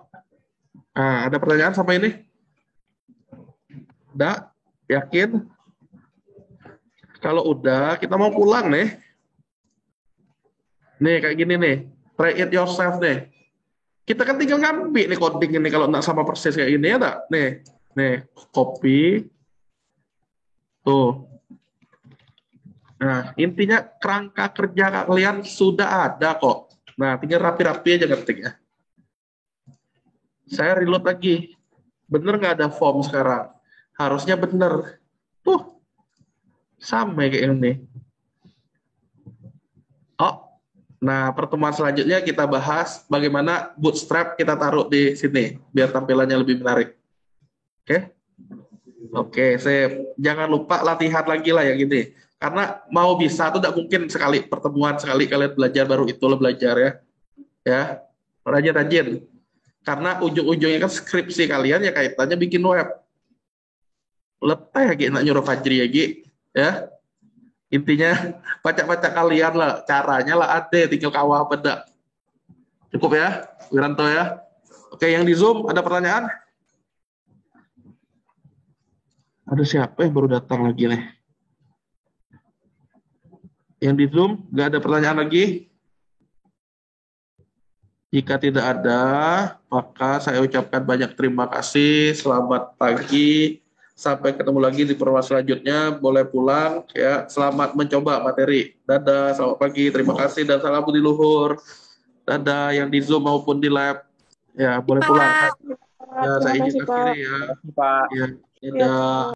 ada pertanyaan sampai ini? Udah? Yakin? Kalau udah, kita mau pulang nih. Nih, kayak gini nih. Try it yourself nih. Kita kan tinggal ngambil nih coding ini kalau nggak sama persis kayak gini ya tak? Nih, copy. Tuh. Nah, intinya kerangka kerja kalian sudah ada kok. Nah, tinggal rapi-rapi aja ketiknya. Saya reload lagi. Bener nggak ada form sekarang? Harusnya bener. Tuh, sama kayak ini. Oh, nah pertemuan selanjutnya kita bahas bagaimana bootstrap kita taruh di sini, biar tampilannya lebih menarik. Oke? Oke, jangan lupa latihan lagi lah yang ini. Karena mau bisa tuh tidak mungkin sekali pertemuan sekali kalian belajar baru itu lo belajar ya. Ya, rajin-rajin. Karena ujung-ujungnya kan skripsi kalian ya kaitannya bikin web. Letih lagi nak nyuruh Fajri lagi ya. Intinya baca-baca kalian lah, caranya lah ada, tinggal kawah beda. Cukup ya, Wiranto ya. Oke, yang di Zoom ada pertanyaan? Ada siapa yang baru datang lagi nih? Yang di Zoom, nggak ada pertanyaan lagi? Jika tidak ada, maka saya ucapkan banyak terima kasih. Selamat pagi. Sampai ketemu lagi di pertemuan selanjutnya. Boleh pulang ya. Selamat mencoba materi. Dadah, selamat pagi. Terima kasih dan salam budi luhur. Dadah yang di Zoom maupun di lab. Ya, boleh pulang. Pak. Ya, saya izin akhiri ya. Pak. Ya, dadah.